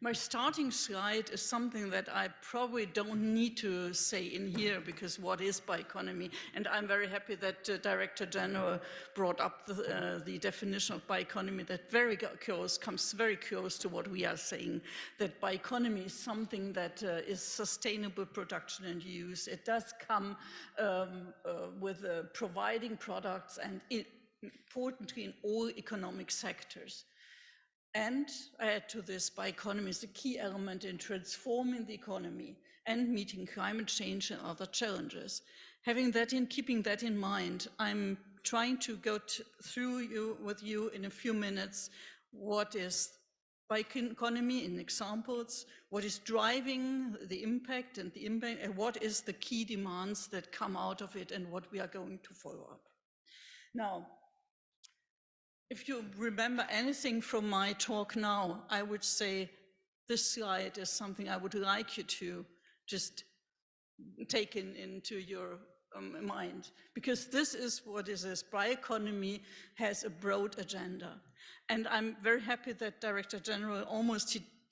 My starting slide is something that I probably don't need to say in here, because what is bioeconomy? And I'm very happy that Director General brought up the definition of bioeconomy that comes very close to what we are saying, that bioeconomy is something that is sustainable production and use. It does come with providing products and importantly in all economic sectors. And I add to this, bioeconomy is a key element in transforming the economy and meeting climate change and other challenges. Keeping that in mind, I'm trying to go through with you in a few minutes what is bioeconomy in examples, what is driving the impact and what is the key demands that come out of it and what we are going to follow up. Now, if you remember anything from my talk now, I would say this slide is something I would like you to just take into your mind, because this is what is this. Bioeconomy has a broad agenda. And I'm very happy that Director General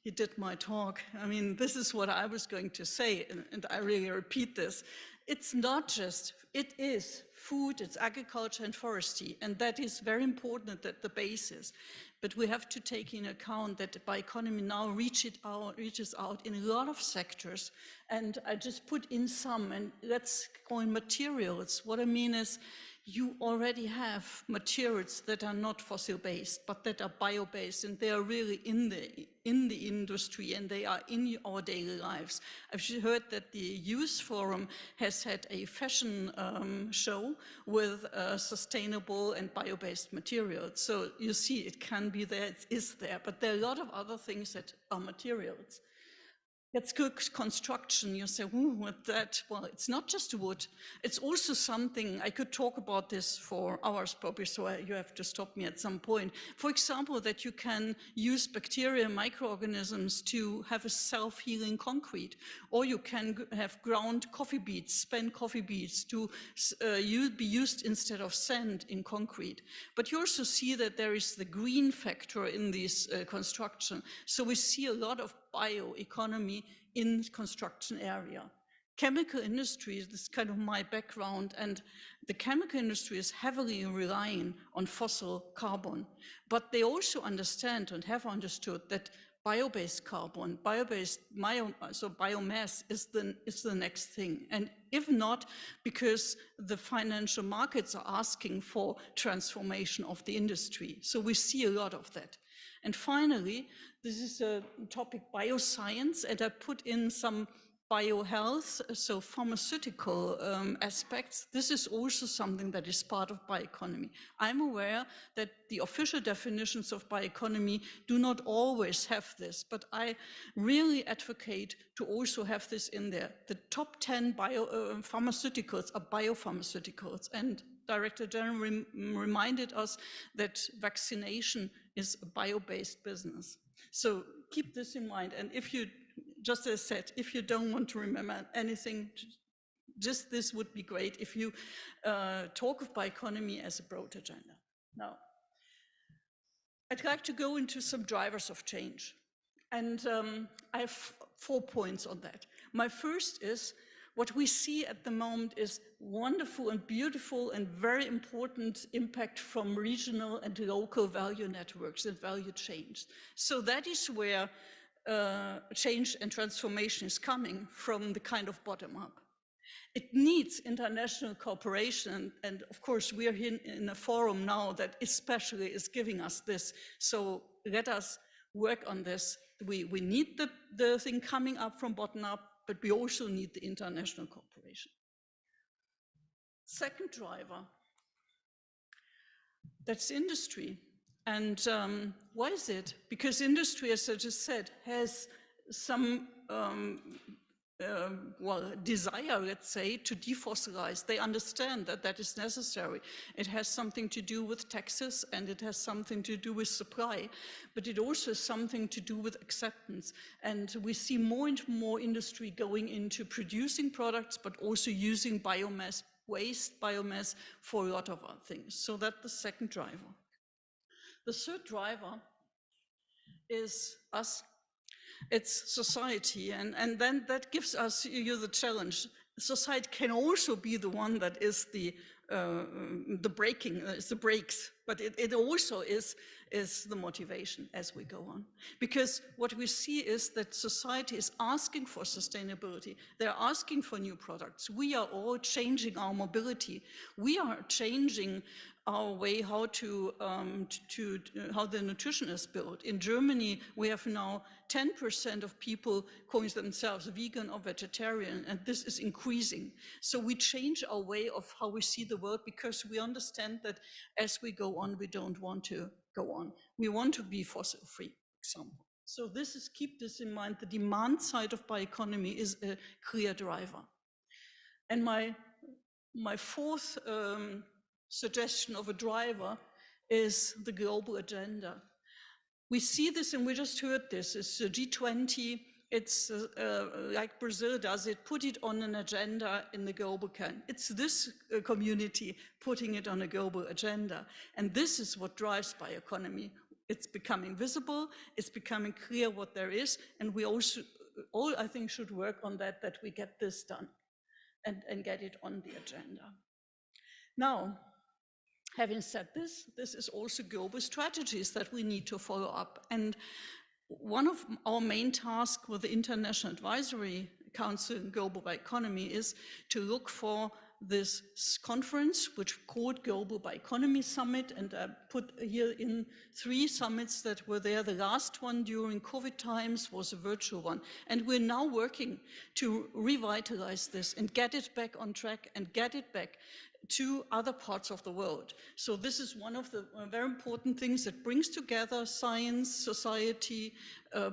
he did my talk. I mean, this is what I was going to say, and I really repeat this. It's not just, it is food, it's agriculture and forestry, and that is very important at the basis. But we have to take into account that bioeconomy now reaches out in a lot of sectors, and I just put in some, and let's go in materials. What I mean is, you already have materials that are not fossil-based, but that are bio-based, and they are really in the industry, and they are in our daily lives. I've heard that the Youth Forum has had a fashion show with sustainable and bio-based materials. So you see, it can be there, it is there, but there are a lot of other things that are materials. Let's go construction. You say, what's that? Well, it's not just wood. It's also something, I could talk about this for hours probably, so you have to stop me at some point. For example, that you can use bacteria, microorganisms to have a self-healing concrete, or you can have ground coffee beets, spent coffee beets to be used instead of sand in concrete. But you also see that there is the green factor in this construction. So we see a lot of bioeconomy in construction area. chemical industry, this is kind of my background, and the chemical industry is heavily relying on fossil carbon, but they also understand and have understood that bio-based carbon, biomass is the next thing. And if not, because the financial markets are asking for transformation of the industry. So we see a lot of that. And finally, this is a topic, bioscience, and I put in some biohealth, so pharmaceutical aspects. This is also something that is part of bioeconomy. I'm aware that the official definitions of bioeconomy do not always have this, but I really advocate to also have this in there. The top 10 pharmaceuticals are biopharmaceuticals, and Director General reminded us that vaccination is a bio-based business. So keep this in mind, and if you, just as I said, if you don't want to remember anything, just this would be great if you talk of bioeconomy as a broad agenda. Now, I'd like to go into some drivers of change. And I have 4 points on that. My first is, what we see at the moment is wonderful and beautiful and very important impact from regional and local value networks and value chains. So that is where change and transformation is coming from, the kind of bottom up. It needs international cooperation, and of course we are here in a forum now that especially is giving us this. So let us work on this. We need the thing coming up from bottom up, but we also need the international cooperation. Second driver, that's industry. And why is it? Because industry, as I just said, has some desire, let's say, to defossilize. They understand that that is necessary. It has something to do with taxes, and it has something to do with supply, but it also has something to do with acceptance. And we see more and more industry going into producing products, but also using biomass, waste biomass, for a lot of other things. So that's the second driver. The third driver is us. It's society, and then that gives us the challenge. Society can also be the one that is the brakes, but it also is the motivation as we go on. Because what we see is that society is asking for sustainability. They're asking for new products. We are all changing our mobility. We are changing our way how how the nutrition is built. In Germany, we have now 10% of people calling themselves vegan or vegetarian, and this is increasing. So we change our way of how we see the world, because we understand that as we go on, we don't want to go on. We want to be fossil-free, for example. So this is, keep this in mind, the demand side of bioeconomy is a clear driver. And my fourth suggestion of a driver is the global agenda. We see this, and we just heard this, it's the G20, it's like Brazil does it, put it on an agenda in the global can. It's this community putting it on a global agenda. And this is what drives bioeconomy. It's becoming visible, it's becoming clear what there is, and we also all, I think, should work on that we get this done and get it on the agenda. Now, having said this, this is also global strategies that we need to follow up. And one of our main tasks with the International Advisory Council in Global Bioeconomy is to look for this conference, which called Global Bioeconomy Summit, and I put here in 3 summits that were there. The last one during COVID times was a virtual one. And we're now working to revitalize this and get it back on track and get it back to other parts of the world. So this is one of the very important things that brings together science, society,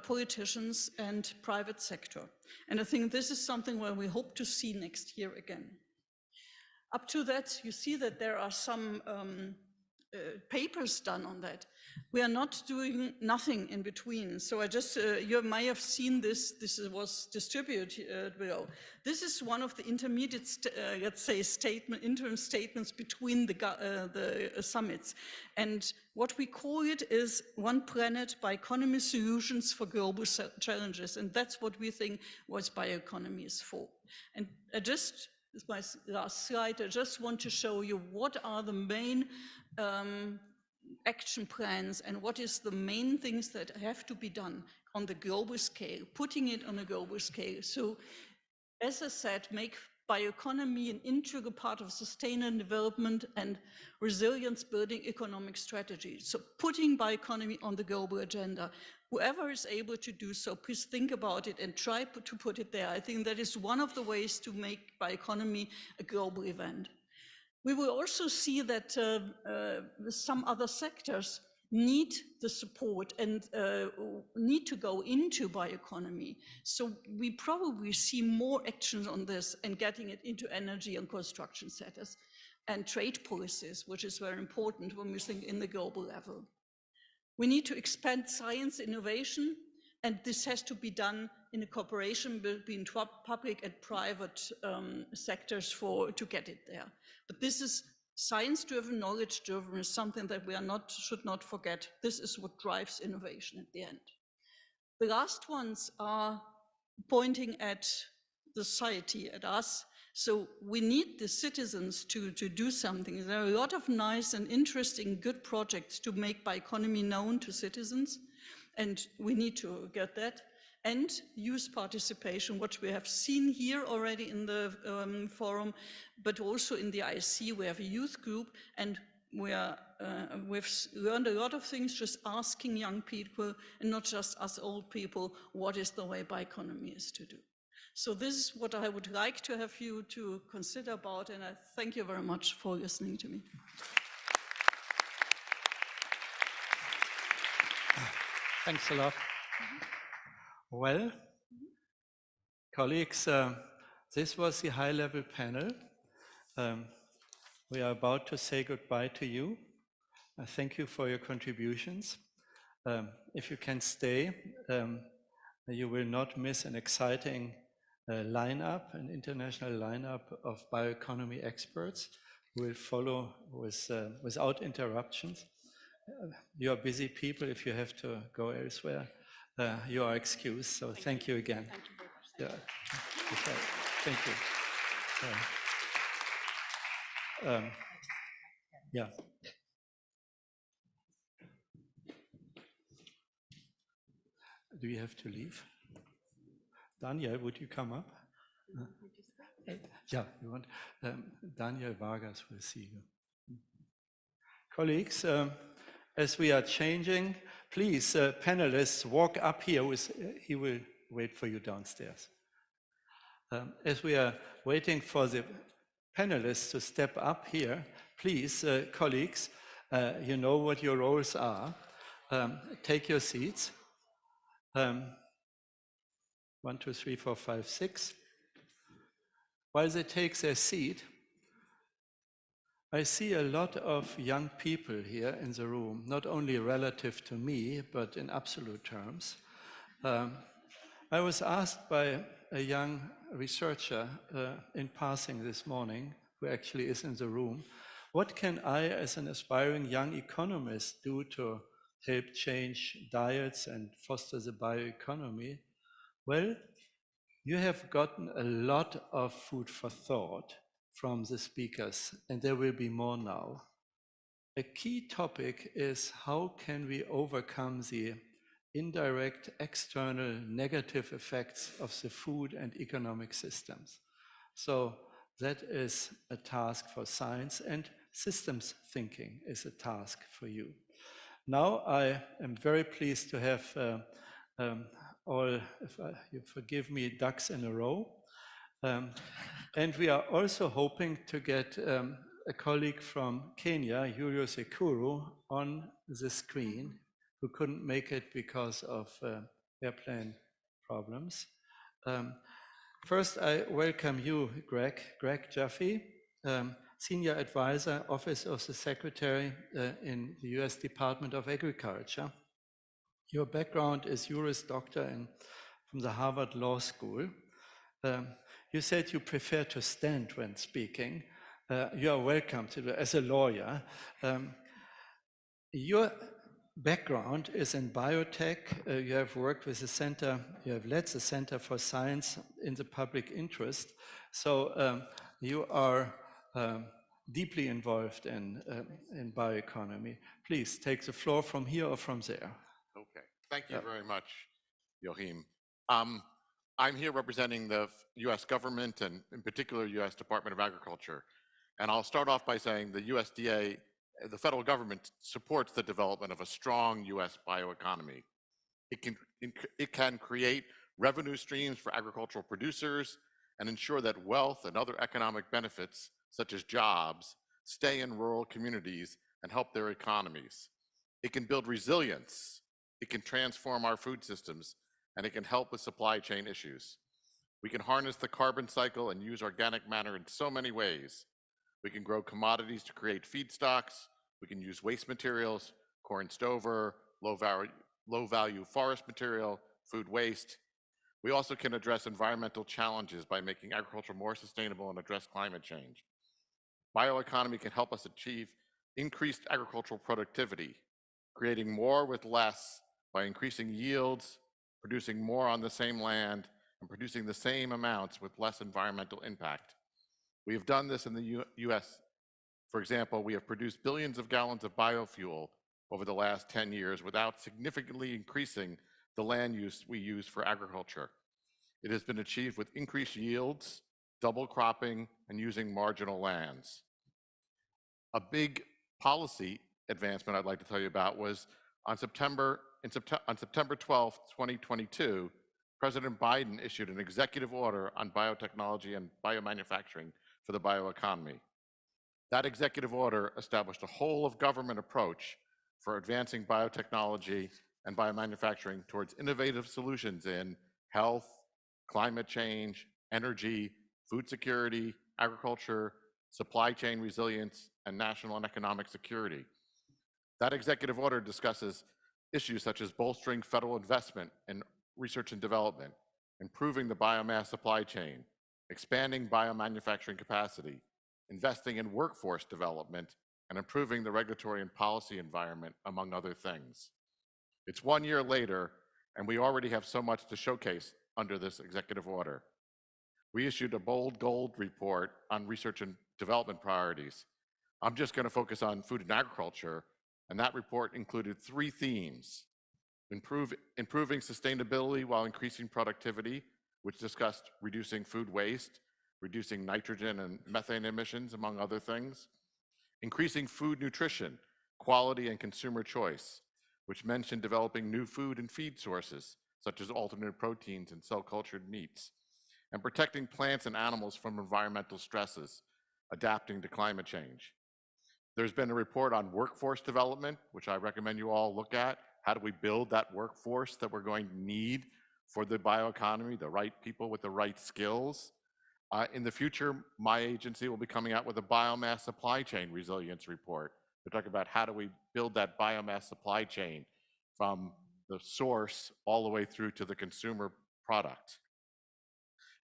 politicians, and private sector. And I think this is something where we hope to see next year again. Up to that, you see that there are some papers done on that. We are not doing nothing in between. So I just, you may have seen this was distributed below. This is one of the intermediate, let's say, interim statements between the summits. And what we call it is One Planet Bioeconomy Solutions for Global Challenges. And that's what we think was bioeconomy is for. And this is my last slide. I just want to show you what are the main action plans and what is the main things that have to be done on the global scale, putting it on a global scale. So, as I said, make bioeconomy an integral part of sustainable development and resilience building economic strategy. So putting bioeconomy on the global agenda. Whoever is able to do so, please think about it and try to put it there. I think that is one of the ways to make bioeconomy a global event. We will also see that some other sectors need the support and need to go into bioeconomy. So we probably see more actions on this and getting it into energy and construction sectors and trade policies, which is very important when we think in the global level. We need to expand science innovation, and this has to be done in a cooperation between public and private sectors to get it there. But this is science-driven, knowledge-driven is something that we should not forget. This is what drives innovation at the end. The last ones are pointing at the society, at us. So we need the citizens to do something. There are a lot of nice and interesting, good projects to make bioeconomy known to citizens, and we need to get that. And youth participation, what we have seen here already in the forum, but also in the IC, we have a youth group, and we've learned a lot of things just asking young people, and not just us old people, what is the way bioeconomy is to do. So this is what I would like to have you to consider about, and I thank you very much for listening to me. Thanks a lot. Well, colleagues, this was the high-level panel. We are about to say goodbye to you. Thank you for your contributions. If you can stay, you will not miss an exciting lineup, an international lineup of bioeconomy experts who will follow without interruptions. You are busy people. If you have to go elsewhere, you are excused. So thank you again. Thank you very much. Thank you. Yeah. Do you have to leave? Daniel, would you come up? Yeah, you want. Daniel Vargas will see you. Colleagues, as we are changing, please, panelists, walk up here. He will wait for you downstairs. As we are waiting for the panelists to step up here, please, colleagues, you know what your roles are. Take your seats. 1, 2, 3, 4, 5, 6. While they take their seat, I see a lot of young people here in the room, not only relative to me, but in absolute terms. I was asked by a young researcher in passing this morning, who actually is in the room, what can I, as an aspiring young economist, do to help change diets and foster the bioeconomy? Well, you have gotten a lot of food for thought from the speakers, and there will be more now. A key topic is how can we overcome the indirect external negative effects of the food and economic systems. So that is a task for science, and systems thinking is a task for you. Now I am very pleased to have all, if you forgive me, ducks in a row. And we are also hoping to get a colleague from Kenya, Julius Ekuru, on the screen, who couldn't make it because of airplane problems. First, I welcome you, Greg Jaffe, Senior Advisor, Office of the Secretary in the US Department of Agriculture. Your background is Juris Doctor from the Harvard Law School. You said you prefer to stand when speaking. You are welcome to do as a lawyer. Your background is in biotech. You have worked with the center, you have led the Center for Science in the Public Interest. So you are deeply involved in bioeconomy. Please take the floor from here or from there. Okay, thank you very much, Joachim. I'm here representing the US government and in particular US Department of Agriculture. And I'll start off by saying the USDA, the federal government, supports the development of a strong US bioeconomy. It can create revenue streams for agricultural producers and ensure that wealth and other economic benefits, such as jobs, stay in rural communities and help their economies. It can build resilience, it can transform our food systems, and it can help with supply chain issues. We can harness the carbon cycle and use organic matter in so many ways. We can grow commodities to create feedstocks, we can use waste materials, corn stover, low value forest material, food waste. We also can address environmental challenges by making agriculture more sustainable and address climate change. Bioeconomy can help us achieve increased agricultural productivity, creating more with less by increasing yields, producing more on the same land, and producing the same amounts with less environmental impact. We have done this in the US. For example, we have produced billions of gallons of biofuel over the last 10 years without significantly increasing the land use we use for agriculture. It has been achieved with increased yields, double cropping, and using marginal lands. A big policy advancement I'd like to tell you about was on September 12th, 2022, President Biden issued an executive order on biotechnology and biomanufacturing for the bioeconomy. That executive order established a whole of government approach for advancing biotechnology and biomanufacturing towards innovative solutions in health, climate change, energy, food security, agriculture, supply chain resilience, and national and economic security. That executive order discusses issues such as bolstering federal investment in research and development, improving the biomass supply chain, expanding biomanufacturing capacity, investing in workforce development, and improving the regulatory and policy environment, among other things. It's 1 year later, and we already have so much to showcase under this executive order. We issued a bold gold report on research and development priorities. I'm just going to focus on food and agriculture, and that report included 3 themes: improving sustainability while increasing productivity, which discussed reducing food waste, reducing nitrogen and methane emissions, among other things; increasing food nutrition, quality, and consumer choice, which mentioned developing new food and feed sources, such as alternate proteins and cell-cultured meats; and protecting plants and animals from environmental stresses, adapting to climate change. There's been a report on workforce development, which I recommend you all look at. How do we build that workforce that we're going to need for the bioeconomy, the right people with the right skills? In the future, my agency will be coming out with a biomass supply chain resilience report. We're talking about how do we build that biomass supply chain from the source all the way through to the consumer product.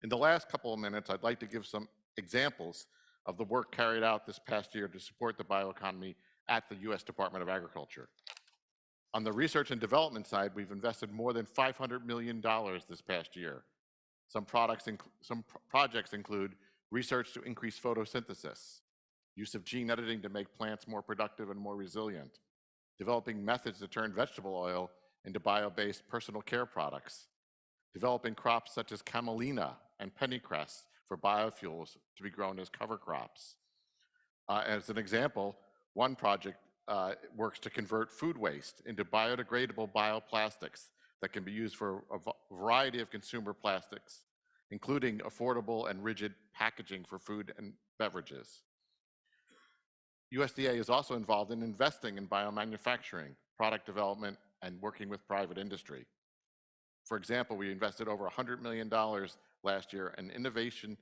In the last couple of minutes, I'd like to give some examples of the work carried out this past year to support the bioeconomy at the US Department of Agriculture. On the research and development side, we've invested more than $500 million this past year. Some projects include research to increase photosynthesis, use of gene editing to make plants more productive and more resilient, developing methods to turn vegetable oil into bio-based personal care products, developing crops such as camelina and pennycress for biofuels to be grown as cover crops. As an example, one project works to convert food waste into biodegradable bioplastics that can be used for a variety of consumer plastics, including affordable and rigid packaging for food and beverages. USDA is also involved in investing in biomanufacturing, product development, and working with private industry. For example, we invested over $100 million last year in innovation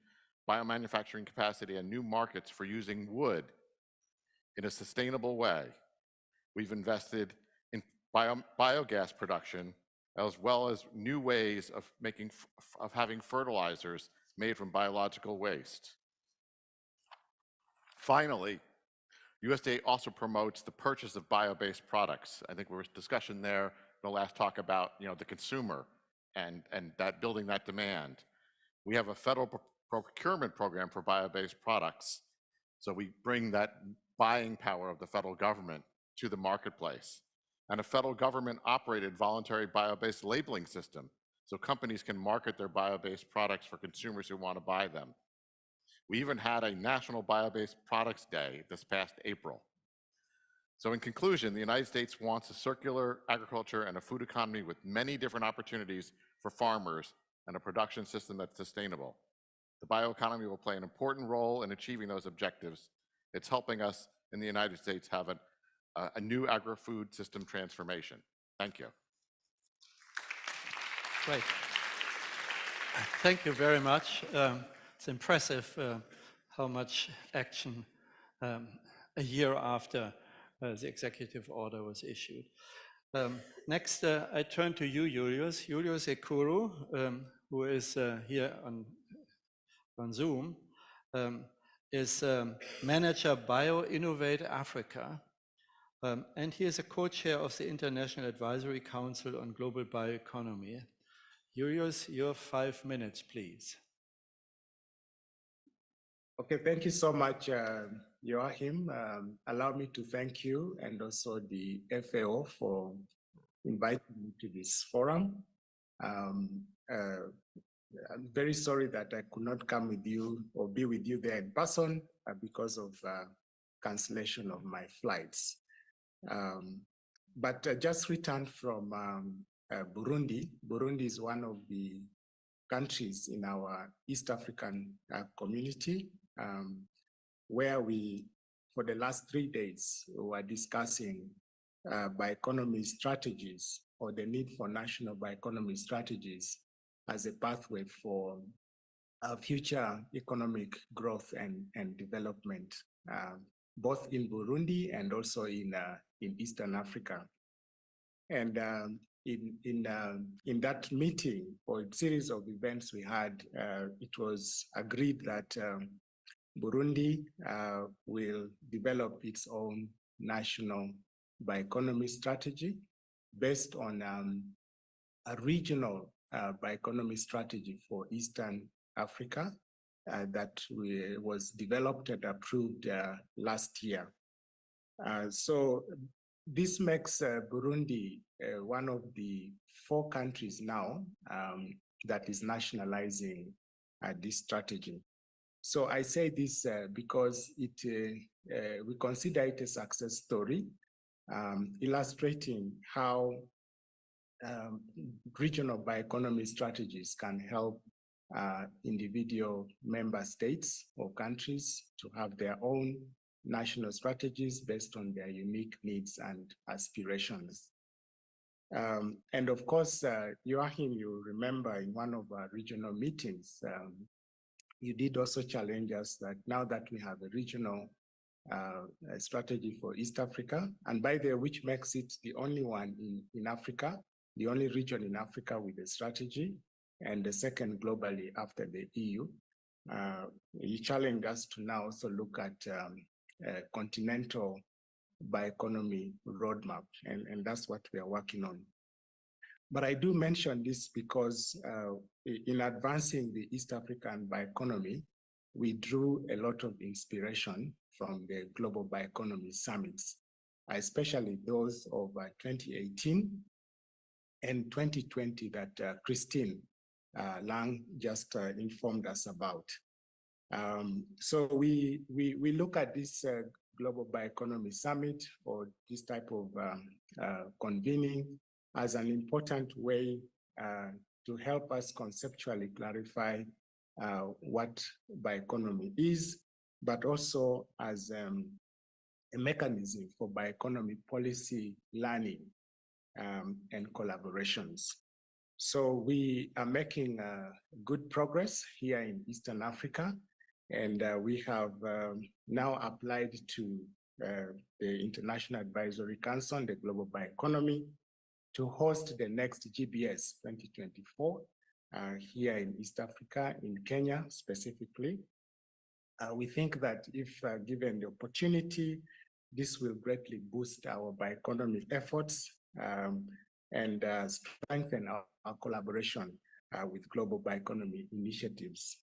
biomanufacturing capacity and new markets for using wood in a sustainable way. We've invested in biogas production, as well as new ways of having fertilizers made from biological waste. Finally, USDA also promotes the purchase of bio-based products. I think there was discussion there in the last talk about the consumer and that building that demand. We have a federal procurement program for bio-based products, so we bring that buying power of the federal government to the marketplace, and a federal government operated voluntary bio-based labeling system so companies can market their bio-based products for consumers who want to buy them. We even had a National Bio-Based Products Day this past April. So in conclusion, the United States wants a circular agriculture and a food economy with many different opportunities for farmers and a production system that's sustainable. The bioeconomy will play an important role in achieving those objectives. It's helping us in the United States have a new agri-food system transformation. Thank you. Great. Thank you very much. It's impressive how much action a year after the executive order was issued. Next, I turn to you, Julius. Julius Ekuru, who is here on Zoom, is manager Bioinnovate Africa, and he is a co-chair of the International Advisory Council on Global Bioeconomy. Julius, your 5 minutes, please. Okay, thank you so much, Joachim. Allow me to thank you and also the FAO for inviting me to this forum. I'm very sorry that I could not come with you or be with you there in person because of cancellation of my flights. But I just returned from Burundi. Burundi is one of the countries in our East African community, where we, for the last 3 days, we were discussing bioeconomy strategies, or the need for national bioeconomy strategies as a pathway for future economic growth and development, both in Burundi and also in Eastern Africa. And in that meeting or series of events we had, it was agreed that Burundi will develop its own national bioeconomy strategy based on a regional bioeconomy strategy for Eastern Africa that was developed and approved last year. So this makes Burundi one of the 4 countries now that is nationalizing this strategy. So I say this because we consider it a success story, illustrating how regional bioeconomy strategies can help individual member states or countries to have their own national strategies based on their unique needs and aspirations. And of course, Joachim, you remember in one of our regional meetings, you did also challenge us that now that we have a regional strategy for East Africa, and by the way, which makes it the only one in Africa, the only region in Africa with a strategy, and the second globally after the EU. You challenged us to now also look at a continental bioeconomy roadmap, and that's what we are working on. But I do mention this because in advancing the East African bioeconomy, we drew a lot of inspiration from the Global Bioeconomy Summits, especially those of 2018 and 2020 that Christine Lang just informed us about. So we look at this Global Bioeconomy Summit, or this type of convening, as an important way to help us conceptually clarify what bioeconomy is, but also as a mechanism for bioeconomy policy learning and collaborations. So we are making good progress here in Eastern Africa, And we have now applied to the International Advisory Council on the Global Bioeconomy to host the next GBS 2024 here in East Africa, in Kenya specifically. We think that if given the opportunity, this will greatly boost our bioeconomy efforts and strengthen our collaboration with global bioeconomy initiatives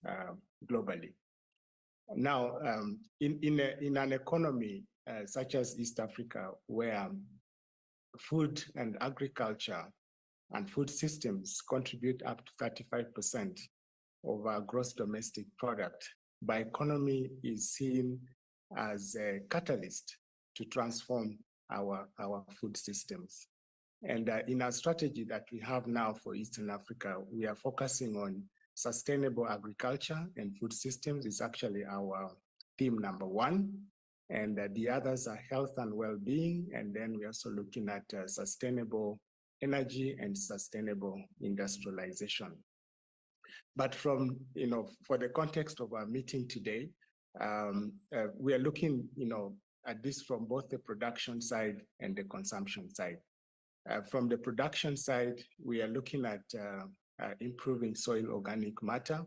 globally. Now, in an economy such as East Africa, where food and agriculture and food systems contribute up to 35% of our gross domestic product, bioeconomy is seen as a catalyst to transform our food systems. And in our strategy that we have now for Eastern Africa, we are focusing on sustainable agriculture and food systems is actually our theme number one. And the others are health and well-being. And then we're also looking at sustainable energy and sustainable industrialization. But from, for the context of our meeting today, we are looking, at this from both the production side and the consumption side. From the production side, we are looking at improving soil organic matter.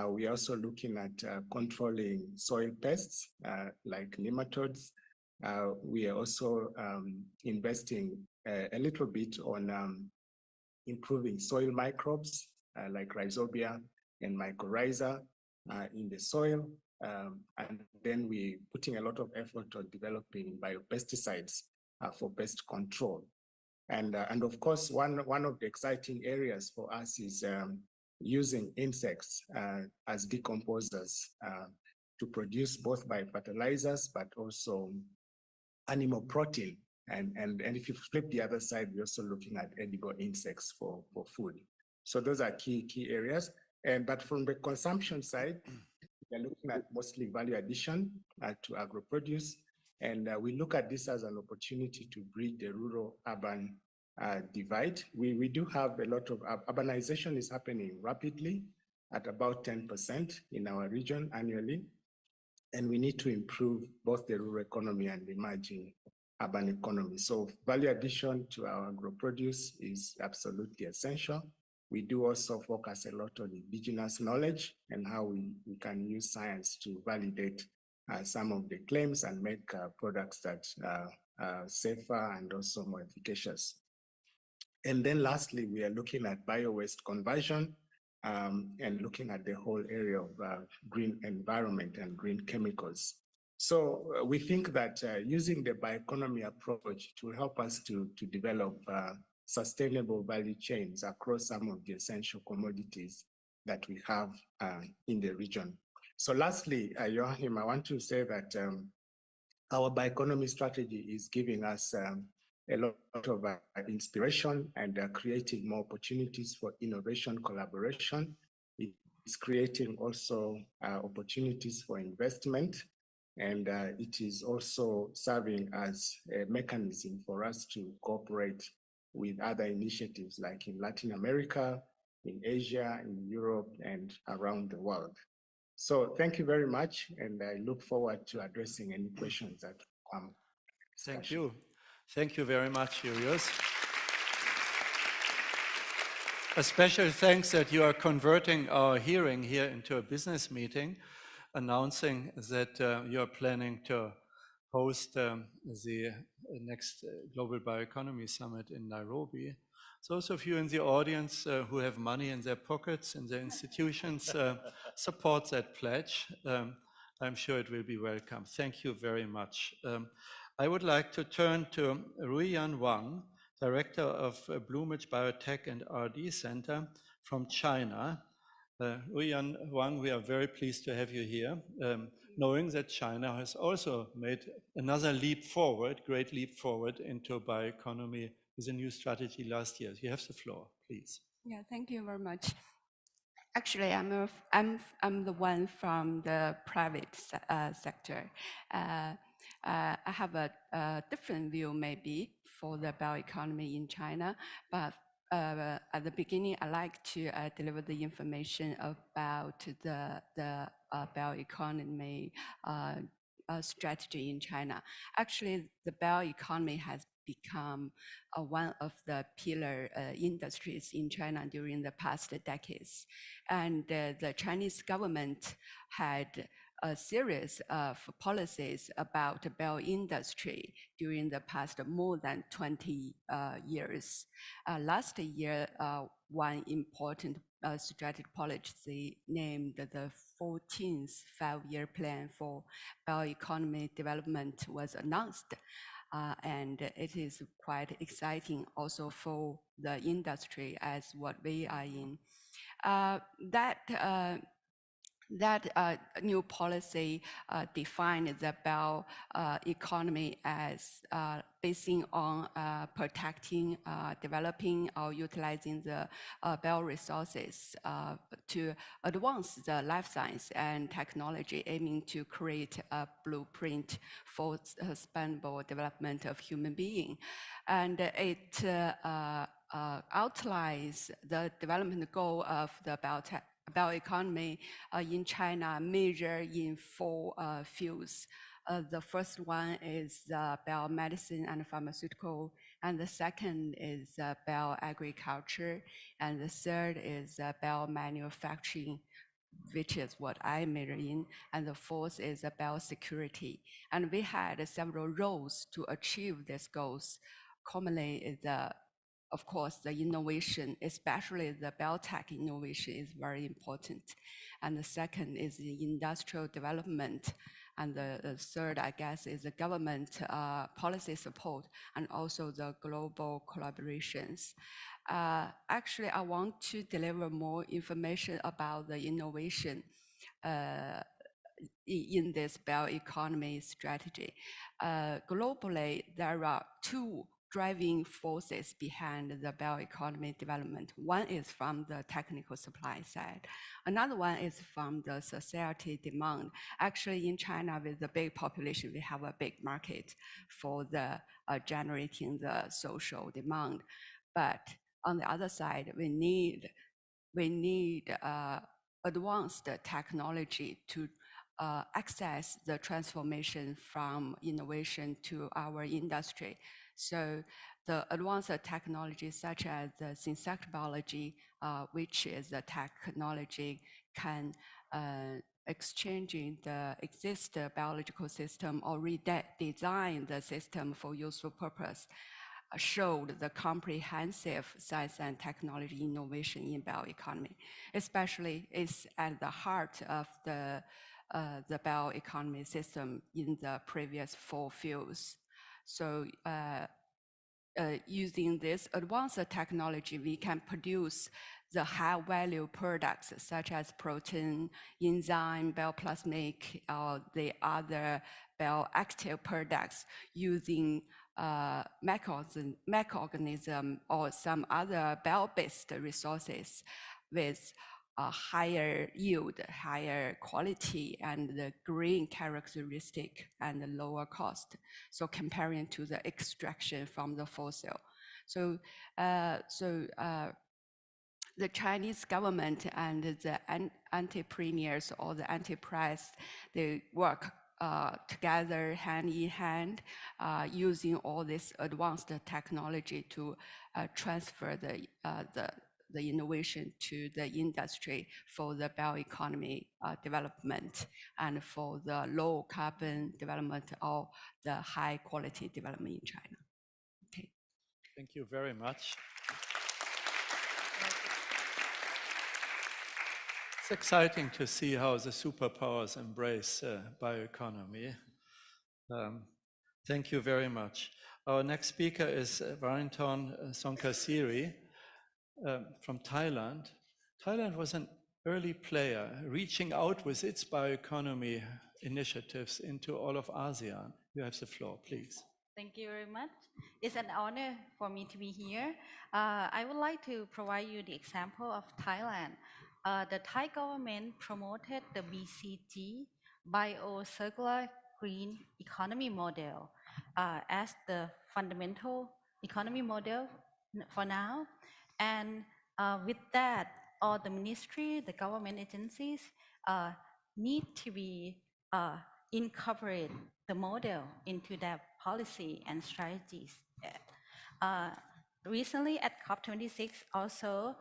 We are also looking at controlling soil pests like nematodes. We are also investing a little bit on improving soil microbes like rhizobia and mycorrhiza in the soil. And then we're putting a lot of effort on developing biopesticides for pest control. And of course, one of the exciting areas for us is using insects as decomposers to produce both biofertilizers, but also animal protein. And if you flip the other side, we're also looking at edible insects for food. So those are key areas. But from the consumption side, we're looking at mostly value addition to agro-produce. And we look at this as an opportunity to bridge the rural-urban divide. We do have a lot of urbanization is happening rapidly at about 10% in our region annually. And we need to improve both the rural economy and the emerging urban economy. So value addition to our agro-produce is absolutely essential. We do also focus a lot on indigenous knowledge and how we can use science to validate some of the claims and make products that are safer and also more efficacious. And then lastly, we are looking at bio-waste conversion and looking at the whole area of green environment and green chemicals. So we think that using the bioeconomy approach to help us to develop sustainable value chains across some of the essential commodities that we have in the region. So lastly, Joachim, I want to say that our bioeconomy strategy is giving us a lot of inspiration and creating more opportunities for innovation collaboration. It's creating also opportunities for investment, and it is also serving as a mechanism for us to cooperate with other initiatives like in Latin America, in Asia, in Europe, and around the world. So thank you very much, and I look forward to addressing any questions that come. Thank you. Thank you very much, Julius. A special thanks that you are converting our hearing here into a business meeting, announcing that you are planning to host the next Global Bioeconomy Summit in Nairobi. So those of you in the audience who have money in their pockets and their institutions, support that pledge. I'm sure it will be welcome. Thank you very much. I would like to turn to Ruiyan Wang, Director of Bloomage Biotech and R&D Center from China. Ruiyan Wang, we are very pleased to have you here, knowing that China has also made another leap forward, great leap forward into bioeconomy with a new strategy last year. You have the floor, please. Yeah, thank you very much. Actually, I'm the one from the private sector. I have a different view maybe for the bioeconomy in China, but at the beginning, I'd like to deliver the information about the bioeconomy strategy in China. Actually, the bioeconomy has become one of the pillar industries in China during the past decades. And the Chinese government had a series of policies about the bio industry during the past more than 20 years. Last year, one important strategic policy named the 14th five-year plan for bioeconomy development was announced. And it is quite exciting also for the industry as what we are in. That new policy defined the bioeconomy as basing on protecting, developing, or utilizing the bioresources to advance the life science and technology, aiming to create a blueprint for sustainable development of human being. And it outlines the development goal of the bioeconomy in China measured in four fields. The first one is biomedicine and pharmaceutical, and the second is bioagriculture, and the third is biomanufacturing, which is what I major in, and the fourth is biosecurity. And we had several roles to achieve these goals. Commonly is of course, the innovation, especially the biotech innovation, is very important. And the second is the industrial development. And the third, I guess, is the government policy support and also the global collaborations. Actually, I want to deliver more information about the innovation in this bioeconomy strategy. Globally, there are two driving forces behind the bioeconomy development. One is from the technical supply side. Another one is from the society demand. Actually, in China, with the big population, we have a big market for the generating the social demand. But on the other side, we need advanced technology to access the transformation from innovation to our industry. So the advanced technology such as the synthetic biology, which is a technology can exchanging the existing biological system or redesign the system for useful purpose, showed the comprehensive science and technology innovation in bioeconomy. Especially is at the heart of the bioeconomy system in the previous four fields. So using this advanced technology, we can produce the high value products such as protein, enzyme, bioplasmic, or the other bioactive products using microorganism or some other bio-based resources with a higher yield, higher quality, and the green characteristic and the lower cost. So comparing to the extraction from the fossil. So, the Chinese government and the entrepreneurs or the enterprise, they work together hand in hand, using all this advanced technology to transfer the innovation to the industry for the bioeconomy development and for the low carbon development or the high quality development in China. Okay. Thank you very much. It's exciting to see how the superpowers embrace bioeconomy. Thank you very much. Our next speaker is Varinton Songkasiri from Thailand. Thailand was an early player, reaching out with its bioeconomy initiatives into all of ASEAN. You have the floor, please. Thank you very much. It's an honor for me to be here. I would like to provide you the example of Thailand. The Thai government promoted the BCG, Bio-Circular Green Economy Model, as the fundamental economy model for now. And with that, all the ministry, the government agencies need to be incorporate the model into their policy and strategies. Uh, Recently at COP26 also,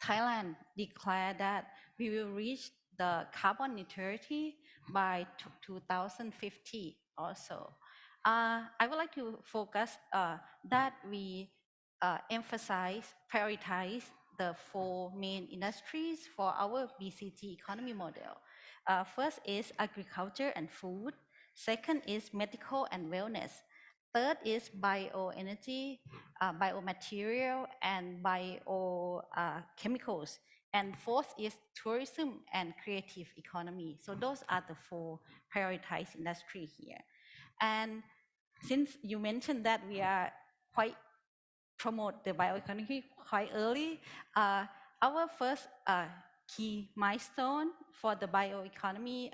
Thailand declared that we will reach the carbon neutrality by 2050 also. I would like to focus that we emphasize, prioritize the four main industries for our BCG economy model. First is agriculture and food. Second is medical and wellness. Third is bioenergy, biomaterial, and biochemicals. And fourth is tourism and creative economy. So those are the four prioritized industry here. And since you mentioned that we are quite promote the bioeconomy quite early, our first key milestone for the bioeconomy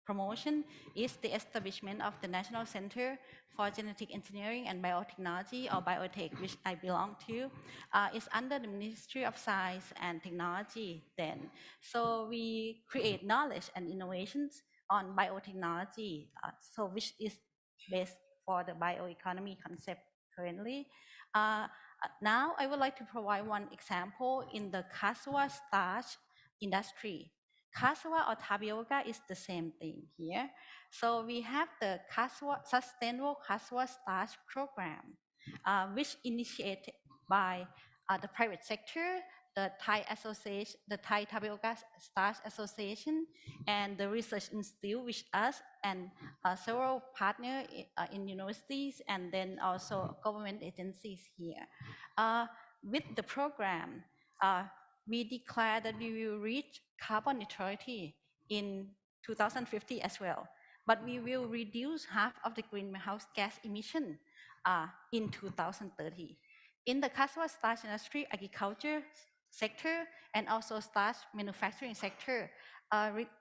promotion is the establishment of the National Center for Genetic Engineering and Biotechnology, or Biotech, which I belong to. It's under the Ministry of Science and Technology then. So we create knowledge and innovations on biotechnology, so which is based for the bioeconomy concept currently. Now I would like to provide one example in the cassava starch industry. Cassava or tapioca is the same thing here. So we have the cassava, Sustainable Cassava Starch Program, which initiated by the private sector, the Thai Association, the Thai Tapioca Starch Association, and the research institute, which us and several partners in universities, and then also government agencies here. With the program, we declare that we will reach carbon neutrality in 2050 as well, but we will reduce half of the greenhouse gas emission in 2030. In the cassava starch industry, agriculture sector, and also starch manufacturing sector,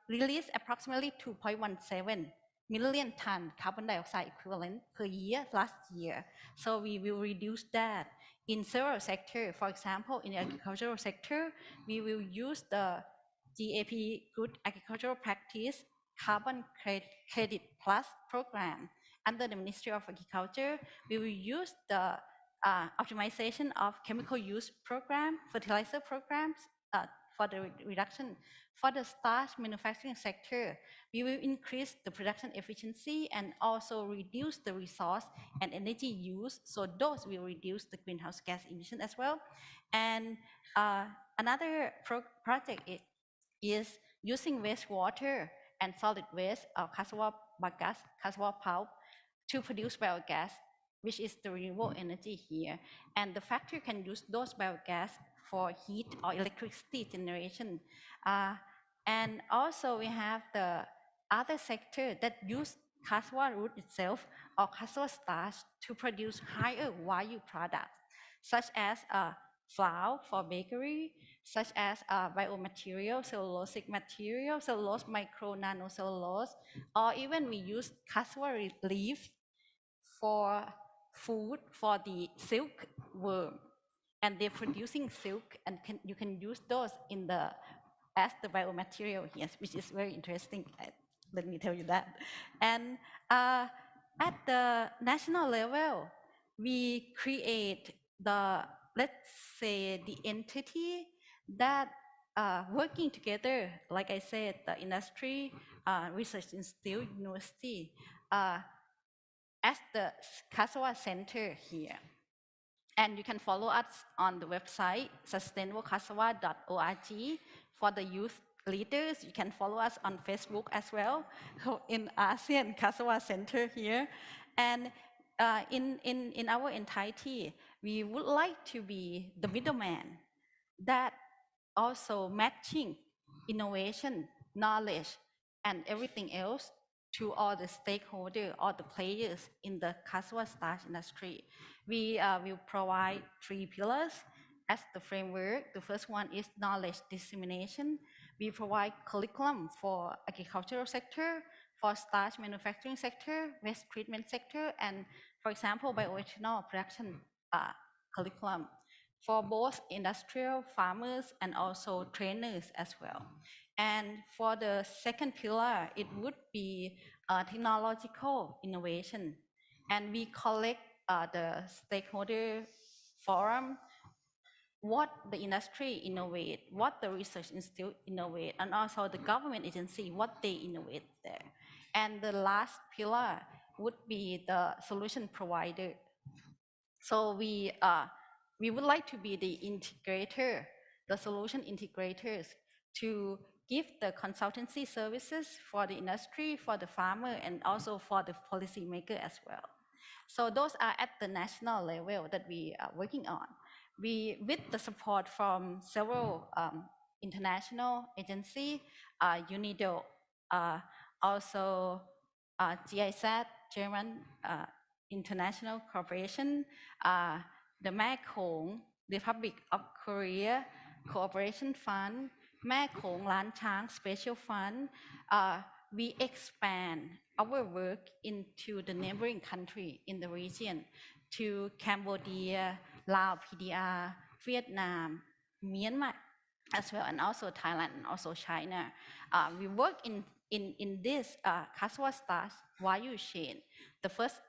released approximately 2.17 million ton carbon dioxide equivalent per year last year. So we will reduce that in several sectors. For example, in the agricultural sector, we will use the GAP, Good Agricultural Practice, Carbon Credit Plus program. Under the Ministry of Agriculture, we will use the optimization of chemical use program, fertilizer programs for the reduction. For the starch manufacturing sector, we will increase the production efficiency and also reduce the resource and energy use. So those will reduce the greenhouse gas emission as well. And another project is using wastewater and solid waste of cassava bagasse, cassava pulp, to produce biogas, which is the renewable energy here. And the factory can use those biogas for heat or electricity generation. And also we have the other sector that use cassava root itself or cassava starch to produce higher value products, such as flour for bakery, such as biomaterial, cellulosic material, cellulose micro nanocellulose, or even we use cassava leaf for food for the silkworm, and they're producing silk, and you can use those in the as the biomaterial, yes, which is very interesting. Let me tell you that. And at the national level, we create the, let's say, the entity that working together, like I said, the industry, research institute, university, as the cassava center here. And you can follow us on the website, sustainablecassava.org. For the youth leaders, you can follow us on Facebook as well, in ASEAN Cassava Center here. And in our entirety, we would like to be the middleman that also matching innovation, knowledge, and everything else to all the stakeholders, all the players in the cassava starch industry. We will provide 3 pillars as the framework. The first one is knowledge dissemination. We provide curriculum for agricultural sector, for starch manufacturing sector, waste treatment sector, and for example, bioethanol production curriculum. for both industrial farmers and also trainers as well. And for the second pillar, it would be technological innovation. And we collect the stakeholder forum, what the industry innovate, what the research institute innovate, and also the government agency, what they innovate there. And the last pillar would be the solution provider. So we would like to be the integrator, the solution integrators, to give the consultancy services for the industry, for the farmer, and also for the policymaker as well. So those are at the national level that we are working on. We, with the support from several international agencies, UNIDO, also GIZ, German International Corporation, the Mae Kong, Republic of Korea Cooperation Fund, Mae Kong Lan Chang Special Fund. We expand our work into the neighboring country in the region, to Cambodia, Laos, PDR, Vietnam, Myanmar as well, and also Thailand and also China. We work in this cassava starch value chain. The first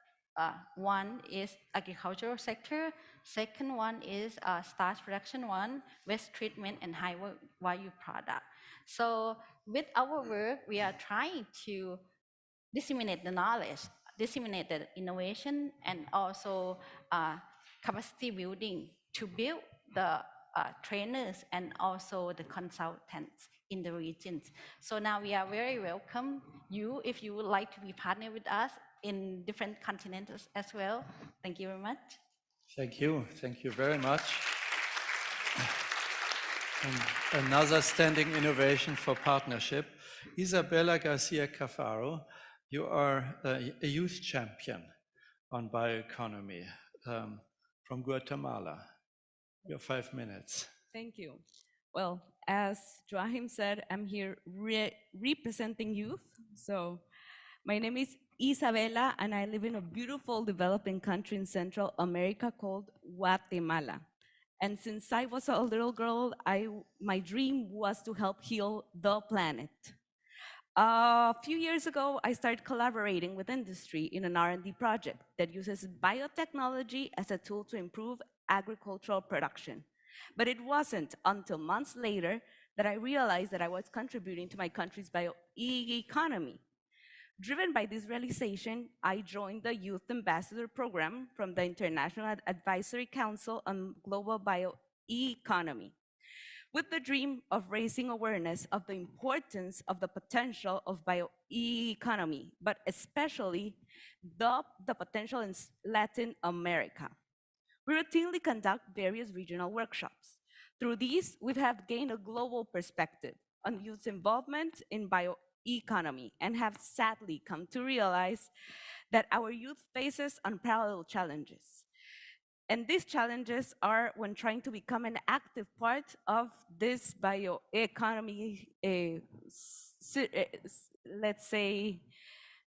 one is agricultural sector. Second one is starch production one, waste treatment, and high value product. So with our work, we are trying to disseminate the knowledge, disseminate the innovation, and also capacity building to build the trainers and also the consultants in the regions. So now we are very welcome you if you would like to be partner with us in different continents as well. Thank you very much. Thank you. Thank you very much. And another standing innovation for partnership. Isabella Garcia Cafaro, you are a youth champion on bioeconomy from Guatemala. Your 5 minutes. Thank you. Well, as Joachim said, I'm here representing youth. So my name is Isabela, and I live in a beautiful developing country in Central America called Guatemala. And since I was a little girl, my dream was to help heal the planet. A few years ago, I started collaborating with industry in an R&D project that uses biotechnology as a tool to improve agricultural production. But it wasn't until months later that I realized that I was contributing to my country's bioeconomy. Driven by this realization, I joined the Youth Ambassador Program from the International Advisory Council on Global Bioeconomy, with the dream of raising awareness of the importance of the potential of bioeconomy, but especially the potential in Latin America. We routinely conduct various regional workshops. Through these, we have gained a global perspective on youth involvement in bioeconomy and have sadly come to realize that our youth faces unparalleled challenges. And these challenges are when trying to become an active part of this bioeconomy, let's say,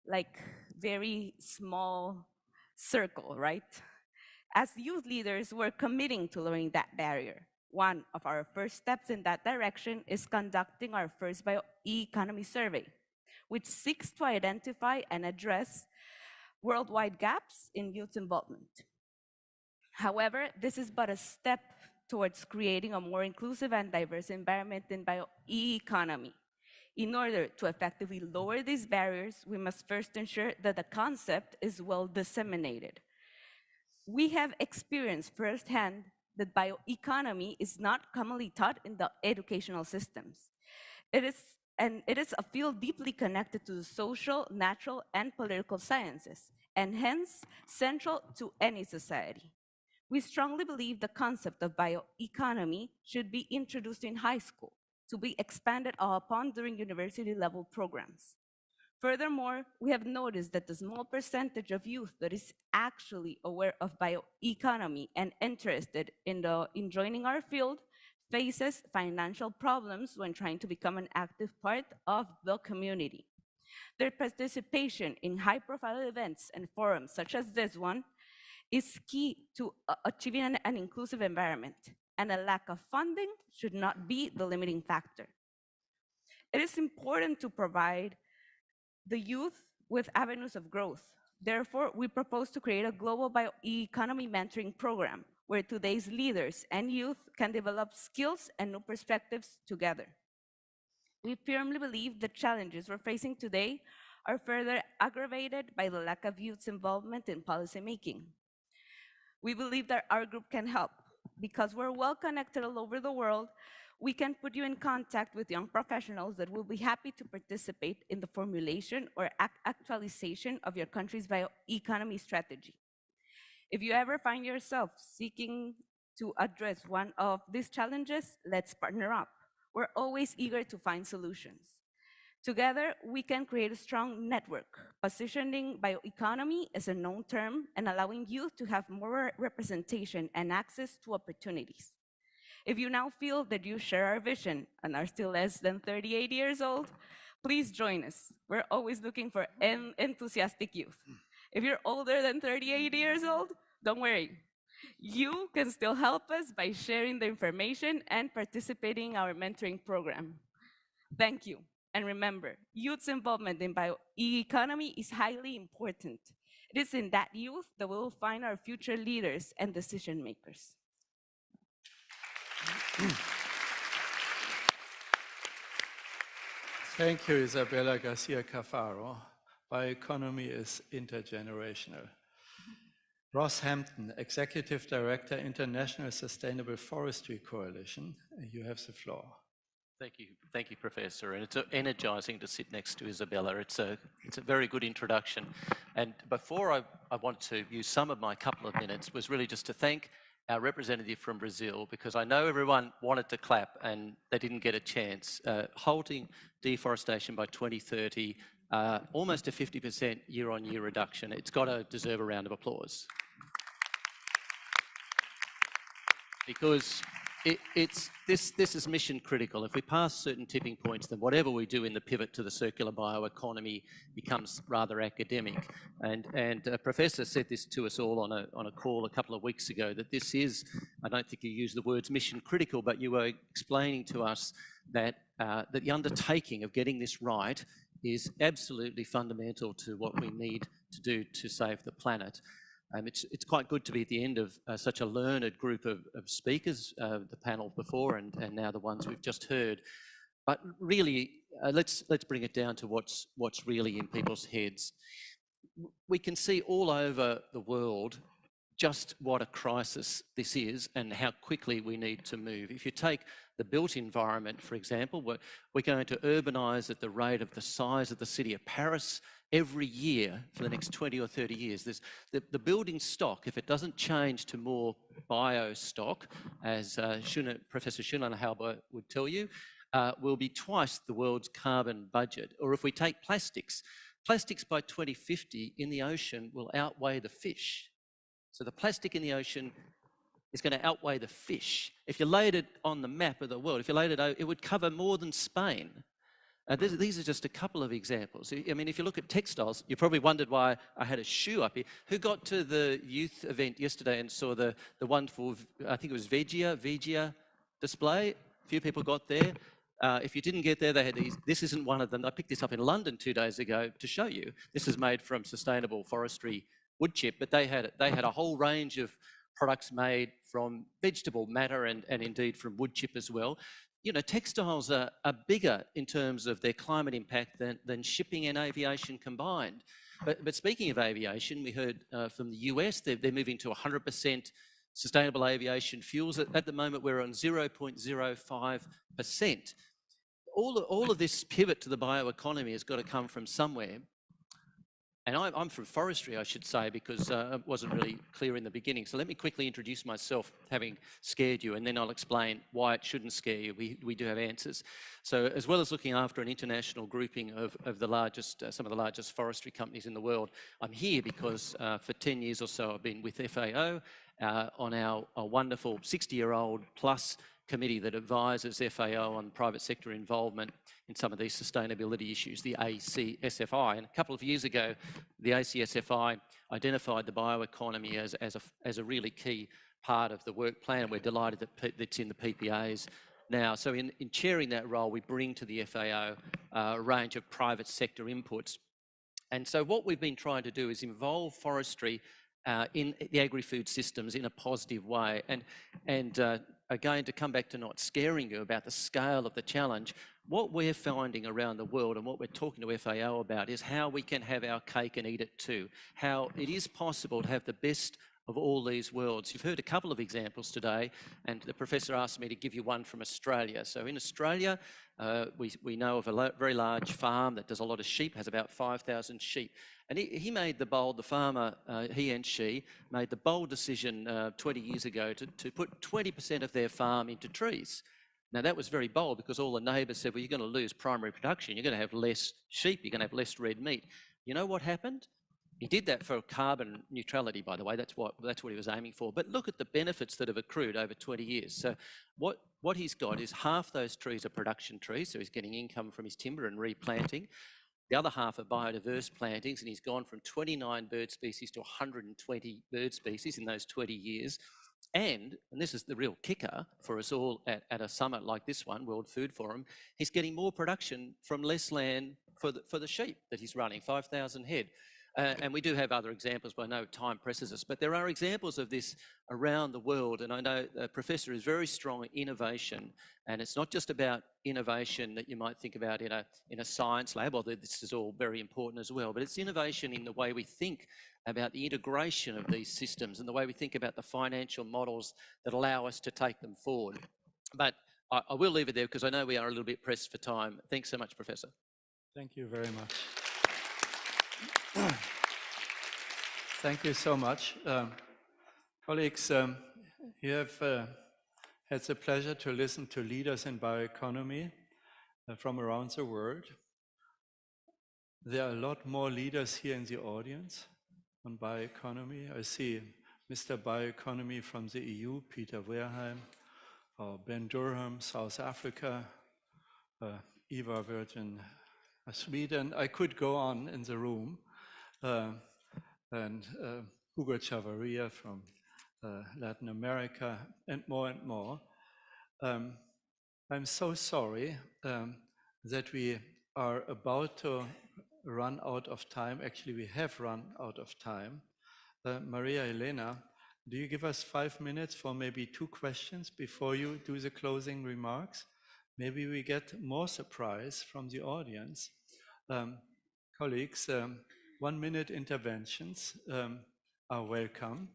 like very small circle, right? As youth leaders, we're committing to lowering that barrier. One of our first steps in that direction is conducting our first bioeconomy survey, which seeks to identify and address worldwide gaps in youth involvement. However, this is but a step towards creating a more inclusive and diverse environment in bioeconomy. In order to effectively lower these barriers, we must first ensure that the concept is well disseminated. We have experienced firsthand that bioeconomy is not commonly taught in the educational systems. It is a field deeply connected to the social, natural, and political sciences, and hence central to any society. We strongly believe the concept of bioeconomy should be introduced in high school to be expanded upon during university-level programs. Furthermore, we have noticed that the small percentage of youth that is actually aware of bioeconomy and interested in joining our field faces financial problems when trying to become an active part of the community. Their participation in high-profile events and forums such as this one is key to achieving an inclusive environment, and a lack of funding should not be the limiting factor. It is important to provide the youth with avenues of growth. Therefore, we propose to create a global bioeconomy mentoring program where today's leaders and youth can develop skills and new perspectives together. We firmly believe the challenges we're facing today are further aggravated by the lack of youth's involvement in policymaking. We believe that our group can help. Because we're well connected all over the world, we can put you in contact with young professionals that will be happy to participate in the formulation or actualization of your country's bioeconomy strategy. If you ever find yourself seeking to address one of these challenges, let's partner up. We're always eager to find solutions. Together, we can create a strong network, positioning bioeconomy as a known term and allowing youth to have more representation and access to opportunities. If you now feel that you share our vision and are still less than 38 years old, please join us. We're always looking for enthusiastic youth. If you're older than 38 years old, don't worry. You can still help us by sharing the information and participating in our mentoring program. Thank you. And remember, youth's involvement in bioeconomy is highly important. It is in that youth that we will find our future leaders and decision makers. Thank you, Isabella Garcia Cafaro. Bioeconomy is intergenerational. Ross Hampton, Executive Director, International Sustainable Forestry Coalition. You have the floor. Thank you, Professor. And it's energizing to sit next to Isabella. It's a very good introduction. And before I want to use some of my couple of minutes was really just to thank our representative from Brazil, because I know everyone wanted to clap and they didn't get a chance. Halting deforestation by 2030, almost a 50% year-on-year reduction. It's got to deserve a round of applause. Because this is mission critical. If we pass certain tipping points, then whatever we do in the pivot to the circular bioeconomy becomes rather academic. And a professor said this to us all on a call a couple of weeks ago, that this is, I don't think you used the words mission critical, but you were explaining to us that the undertaking of getting this right is absolutely fundamental to what we need to do to save the planet. It's quite good to be at the end of such a learned group of speakers, the panel before and now the ones we've just heard. But really, let's bring it down to what's really in people's heads. We can see all over the world just what a crisis this is and how quickly we need to move. If you take the built environment, for example, we're going to urbanise at the rate of the size of the city of Paris every year for the next 20 or 30 years. There's the building stock, if it doesn't change to more bio stock, as Professor Schunenhauber would tell you, will be twice the world's carbon budget. Or if we take plastics by 2050 in the ocean will outweigh the fish. So the plastic in the ocean is going to outweigh the fish. If you laid it on the map of the world, if you laid it out, it would cover more than Spain. These are just a couple of examples. I mean, if you look at textiles, you probably wondered why I had a shoe up here. Who got to the youth event yesterday and saw the wonderful, I think it was Vegia display? A few people got there. If you didn't get there, they had these. This isn't one of them. I picked this up in London 2 days ago to show you. This is made from sustainable forestry wood chip, but they had a whole range of products made from vegetable matter and indeed from wood chip as well. You know, textiles are bigger in terms of their climate impact than shipping and aviation combined. But speaking of aviation, we heard from the US, they're moving to 100% sustainable aviation fuels. At the moment, we're on 0.05%. All of this pivot to the bioeconomy has got to come from somewhere. And I'm from forestry, I should say, because I wasn't really clear in the beginning. So let me quickly introduce myself, having scared you, and then I'll explain why it shouldn't scare you. We do have answers. So as well as looking after an international grouping of the largest, some of the largest forestry companies in the world, I'm here because for 10 years or so I've been with FAO, on our wonderful 60-year-old plus committee that advises FAO on private sector involvement in some of these sustainability issues, the ACSFI. And a couple of years ago, the ACSFI identified the bioeconomy as a really key part of the work plan, and we're delighted that it's in the PPAs now. So in chairing that role, we bring to the FAO a range of private sector inputs. And so what we've been trying to do is involve forestry in the agri-food systems in a positive way. And again, to come back to not scaring you about the scale of the challenge, what we're finding around the world and what we're talking to FAO about is how we can have our cake and eat it too. How it is possible to have the best of all these worlds. You've heard a couple of examples today, and the professor asked me to give you one from Australia. So in Australia, we know of a very large farm that does a lot of sheep, has about 5,000 sheep. And he made the bold, the farmer, he and she, made the bold decision 20 years ago to put 20% of their farm into trees. Now that was very bold because all the neighbours said, well, you're going to lose primary production, you're going to have less sheep, you're going to have less red meat. You know what happened? He did that for carbon neutrality, by the way. That's what he was aiming for. But look at the benefits that have accrued over 20 years. So what he's got is half those trees are production trees, so he's getting income from his timber and replanting. The other half are biodiverse plantings, and he's gone from 29 bird species to 120 bird species in those 20 years. And this is the real kicker for us all at a summit like this one, World Food Forum, he's getting more production from less land for the sheep that he's running, 5,000 head. And we do have other examples, but I know time presses us. But there are examples of this around the world, and I know the professor is very strong in innovation, and it's not just about innovation that you might think about in a science lab, although this is all very important as well, but it's innovation in the way we think about the integration of these systems and the way we think about the financial models that allow us to take them forward. But I will leave it there because I know we are a little bit pressed for time. Thanks so much, Professor. Thank you very much. Thank you so much. Colleagues, you have had the pleasure to listen to leaders in bioeconomy from around the world. There are a lot more leaders here in the audience on bioeconomy. I see Mr. Bioeconomy from the EU, Peter Wehrheim, or Ben Durham, South Africa, Eva Virgin, Sweden. I could go on in the room. And Hugo Chavarria from Latin America, and more and more. I'm so sorry that we are about to run out of time. Actually, we have run out of time. Maria Elena, do you give us 5 minutes for maybe 2 questions before you do the closing remarks? Maybe we get more surprise from the audience. Colleagues, 1-minute interventions are welcome.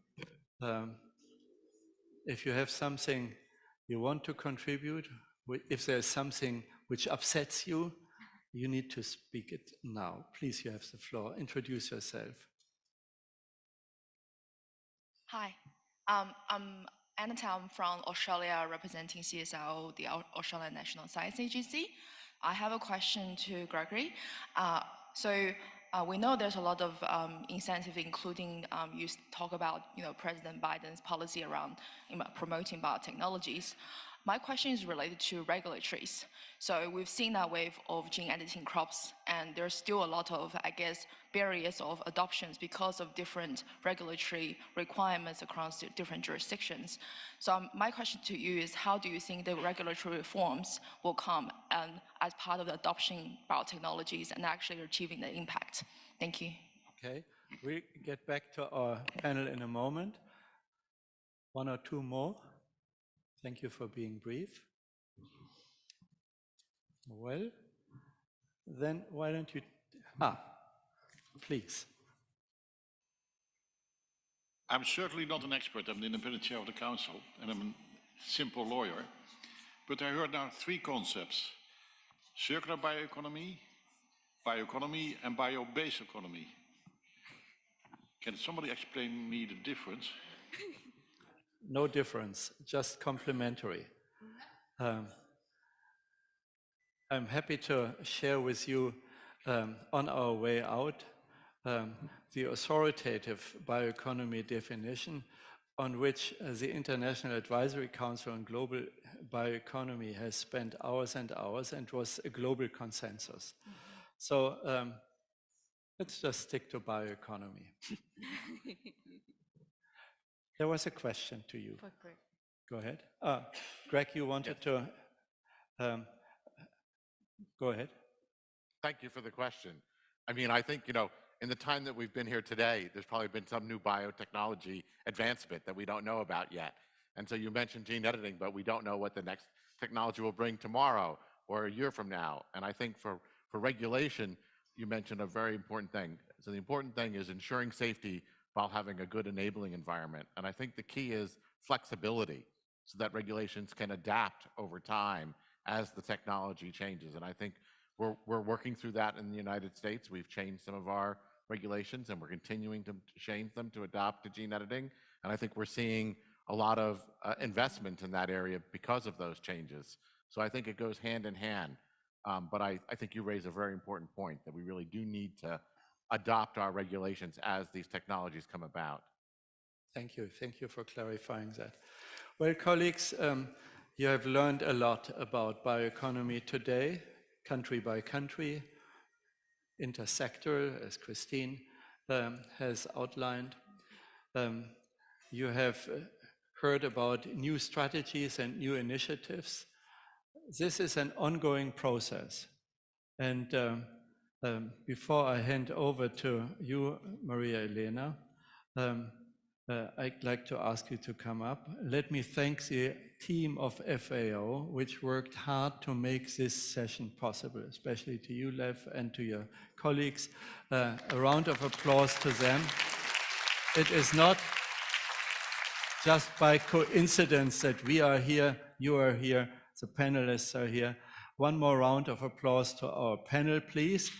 If you have something you want to contribute, if there's something which upsets you, you need to speak it now. Please, you have the floor. Introduce yourself. Hi, I'm Anita. I'm from Australia, representing CSIO, the Australian National Science Agency. I have a question to Gregory. We know there's a lot of incentive, including you talk about President Biden's policy around promoting biotechnologies. My question is related to regulatories. So we've seen that wave of gene editing crops, and there's still a lot of, I guess, barriers of adoptions because of different regulatory requirements across different jurisdictions. So my question to you is, how do you think the regulatory reforms will come as part of the adoption biotechnologies and actually achieving the impact? Thank you. Okay, we'll get back to our panel in a moment. 1 or 2 more. Thank you for being brief. Well, then why don't you, please. I'm certainly not an expert. I'm the independent chair of the council, and I'm a simple lawyer. But I heard now 3 concepts: circular bioeconomy, bioeconomy, and bio-based economy. Can somebody explain me the difference? No difference, just complementary. I'm happy to share with you on our way out the authoritative bioeconomy definition on which the International Advisory Council on Global Bioeconomy has spent hours and hours and was a global consensus. So let's just stick to bioeconomy. There was a question to you. Go ahead. Greg, you wanted to go ahead. Thank you for the question. I mean, I think, in the time that we've been here today, there's probably been some new biotechnology advancement that we don't know about yet. And so you mentioned gene editing, but we don't know what the next technology will bring tomorrow or a year from now. And I think for regulation, you mentioned a very important thing. So the important thing is ensuring safety while having a good enabling environment. And I think the key is flexibility so that regulations can adapt over time as the technology changes. And I think we're working through that in the United States. We've changed some of our regulations and we're continuing to change them to adopt to gene editing. And I think we're seeing a lot of investment in that area because of those changes. So I think it goes hand in hand. But I think you raise a very important point that we really do need to adopt our regulations as these technologies come about. Thank you. Thank you for clarifying that. Well, colleagues, you have learned a lot about bioeconomy today, country by country, intersectoral, as Christine has outlined. You have heard about new strategies and new initiatives. This is an ongoing process. And before I hand over to you, Maria Elena, I'd like to ask you to come up. Let me thank the team of FAO, which worked hard to make this session possible, especially to you, Lev, and to your colleagues. A round of applause to them. It is not just by coincidence that we are here, you are here, the panelists are here. One more round of applause to our panel, please.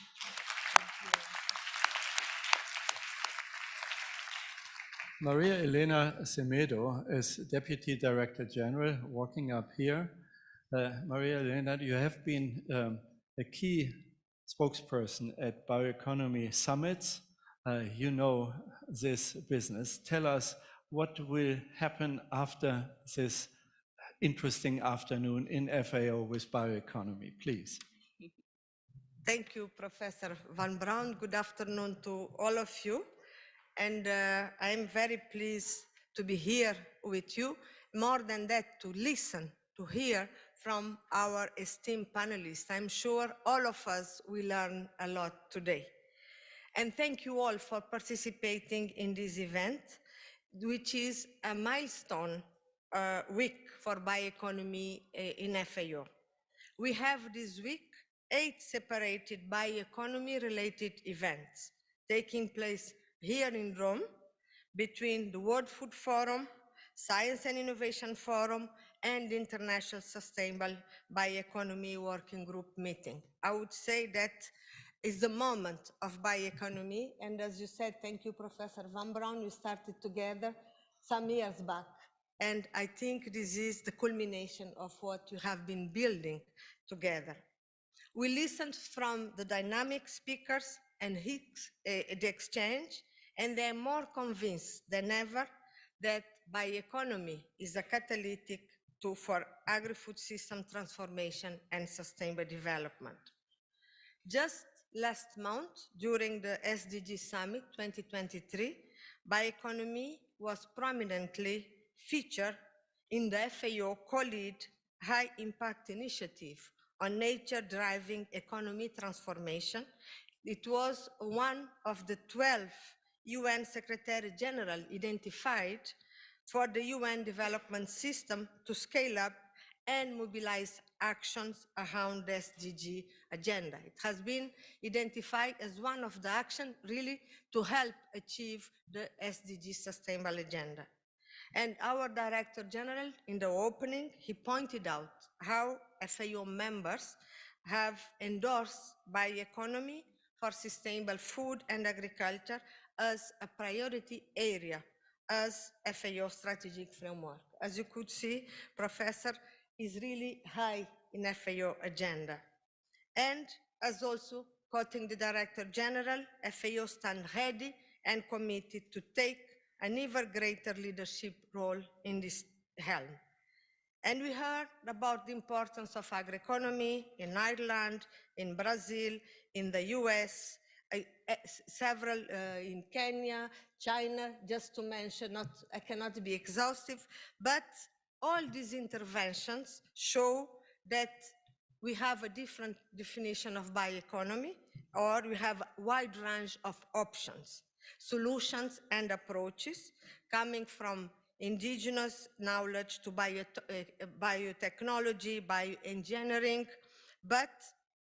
Maria Elena Semedo is Deputy Director General, walking up here. Maria Elena, you have been a key spokesperson at bioeconomy summits. You know this business. Tell us what will happen after this interesting afternoon in FAO with bioeconomy, please. Thank you, Professor Van Braun. Good afternoon to all of you. And I'm very pleased to be here with you. More than that, to listen, to hear from our esteemed panelists. I'm sure all of us will learn a lot today. And thank you all for participating in this event, which is a milestone week for bioeconomy in FAO. We have this week 8 separated bioeconomy-related events taking place here in Rome between the World Food Forum, Science and Innovation Forum, and the International Sustainable Bioeconomy Working Group meeting. I would say that is the moment of bioeconomy, and as you said, thank you, Professor Van Braun, we started together some years back, and I think this is the culmination of what you have been building together. We listened from the dynamic speakers and the exchange, and they're more convinced than ever that bioeconomy is a catalytic tool for agri-food system transformation and sustainable development. Just last month, during the SDG Summit 2023, bioeconomy was prominently featured in the FAO co-lead high impact initiative on nature driving economy transformation. It was one of the 12 UN Secretary General identified for the UN development system to scale up and mobilize actions around the SDG agenda. It has been identified as one of the actions really to help achieve the SDG sustainable agenda. And our Director General, in the opening, he pointed out how FAO members have endorsed bioeconomy for sustainable food and agriculture as a priority area as FAO strategic framework. As you could see, Professor is really high in FAO agenda. And as also quoting the Director General, FAO stand ready and committed to take an even greater leadership role in this helm. And we heard about the importance of agroeconomy in Ireland, in Brazil, in the US, several in Kenya, China, just to mention, I cannot be exhaustive, but all these interventions show that we have a different definition of bioeconomy, or we have a wide range of options, solutions and approaches coming from indigenous knowledge to biotechnology, bioengineering, but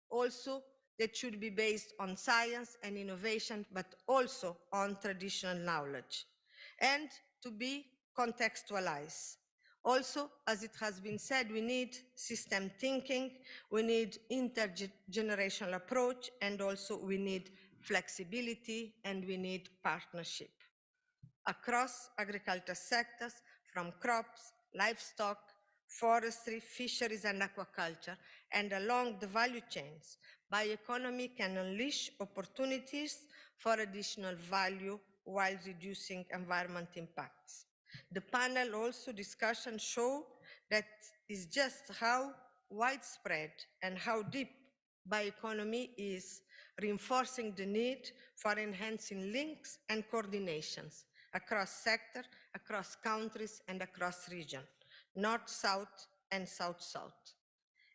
also that should be based on science and innovation, but also on traditional knowledge, and to be contextualized. Also, as it has been said, we need system thinking, we need intergenerational approach, and also we need flexibility, and we need partnership across agriculture sectors, from crops, livestock, forestry, fisheries, and aquaculture, and along the value chains. Bioeconomy can unleash opportunities for additional value while reducing environment impacts. The panel also discussion show that is just how widespread and how deep bioeconomy is, reinforcing the need for enhancing links and coordinations across sector, across countries, and across region, north-south and south-south,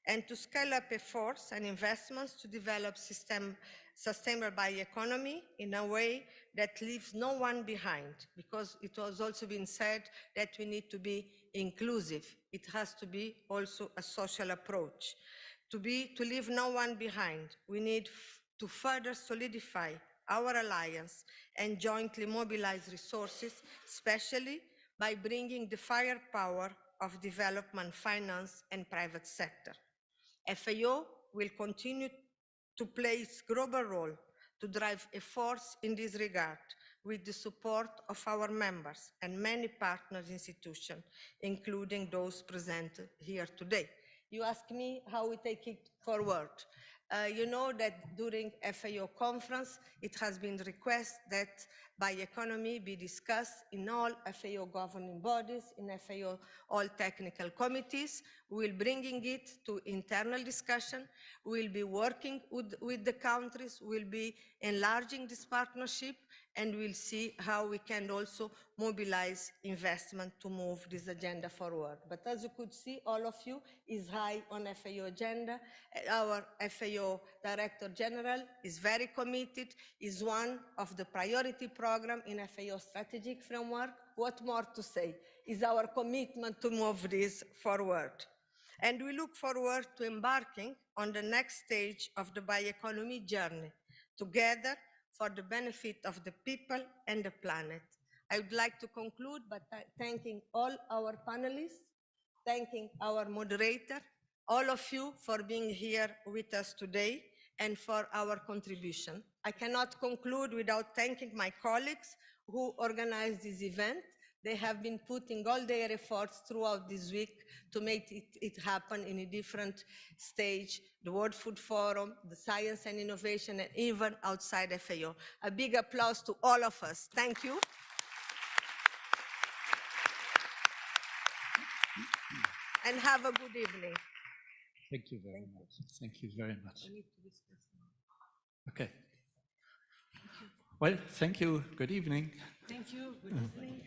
and to scale up efforts and investments to develop sustainable bioeconomy in a way that leaves no one behind, because it has also been said that we need to be inclusive. It has to be also a social approach. To leave no one behind, we need to further solidify our alliance and jointly mobilize resources, especially by bringing the firepower of development finance and private sector. FAO will continue to play its global role to drive efforts in this regard with the support of our members and many partner institutions, including those present here today. You ask me how we take it forward. You know that during FAO conference, it has been requested that bioeconomy be discussed in all FAO governing bodies, in FAO all technical committees. We'll bringing it to internal discussion. We'll be working with the countries. We'll be enlarging this partnership, and we'll see how we can also mobilize investment to move this agenda forward. But as you could see, all of you is high on FAO agenda. Our FAO Director General is very committed, is one of the priority program in FAO strategic framework. What more to say? Is our commitment to move this forward. And we look forward to embarking on the next stage of the bioeconomy journey, together for the benefit of the people and the planet. I would like to conclude by thanking all our panelists, thanking our moderator, all of you for being here with us today and for our contribution. I cannot conclude without thanking my colleagues who organized this event. They have been putting all their efforts throughout this week to make it happen in a different stage, the World Food Forum, the Science and Innovation, and even outside FAO. A big applause to all of us. Thank you. And have a good evening. Thank you very much. Thank you very much. Okay. Well, thank you. Good evening. Thank you. Good evening.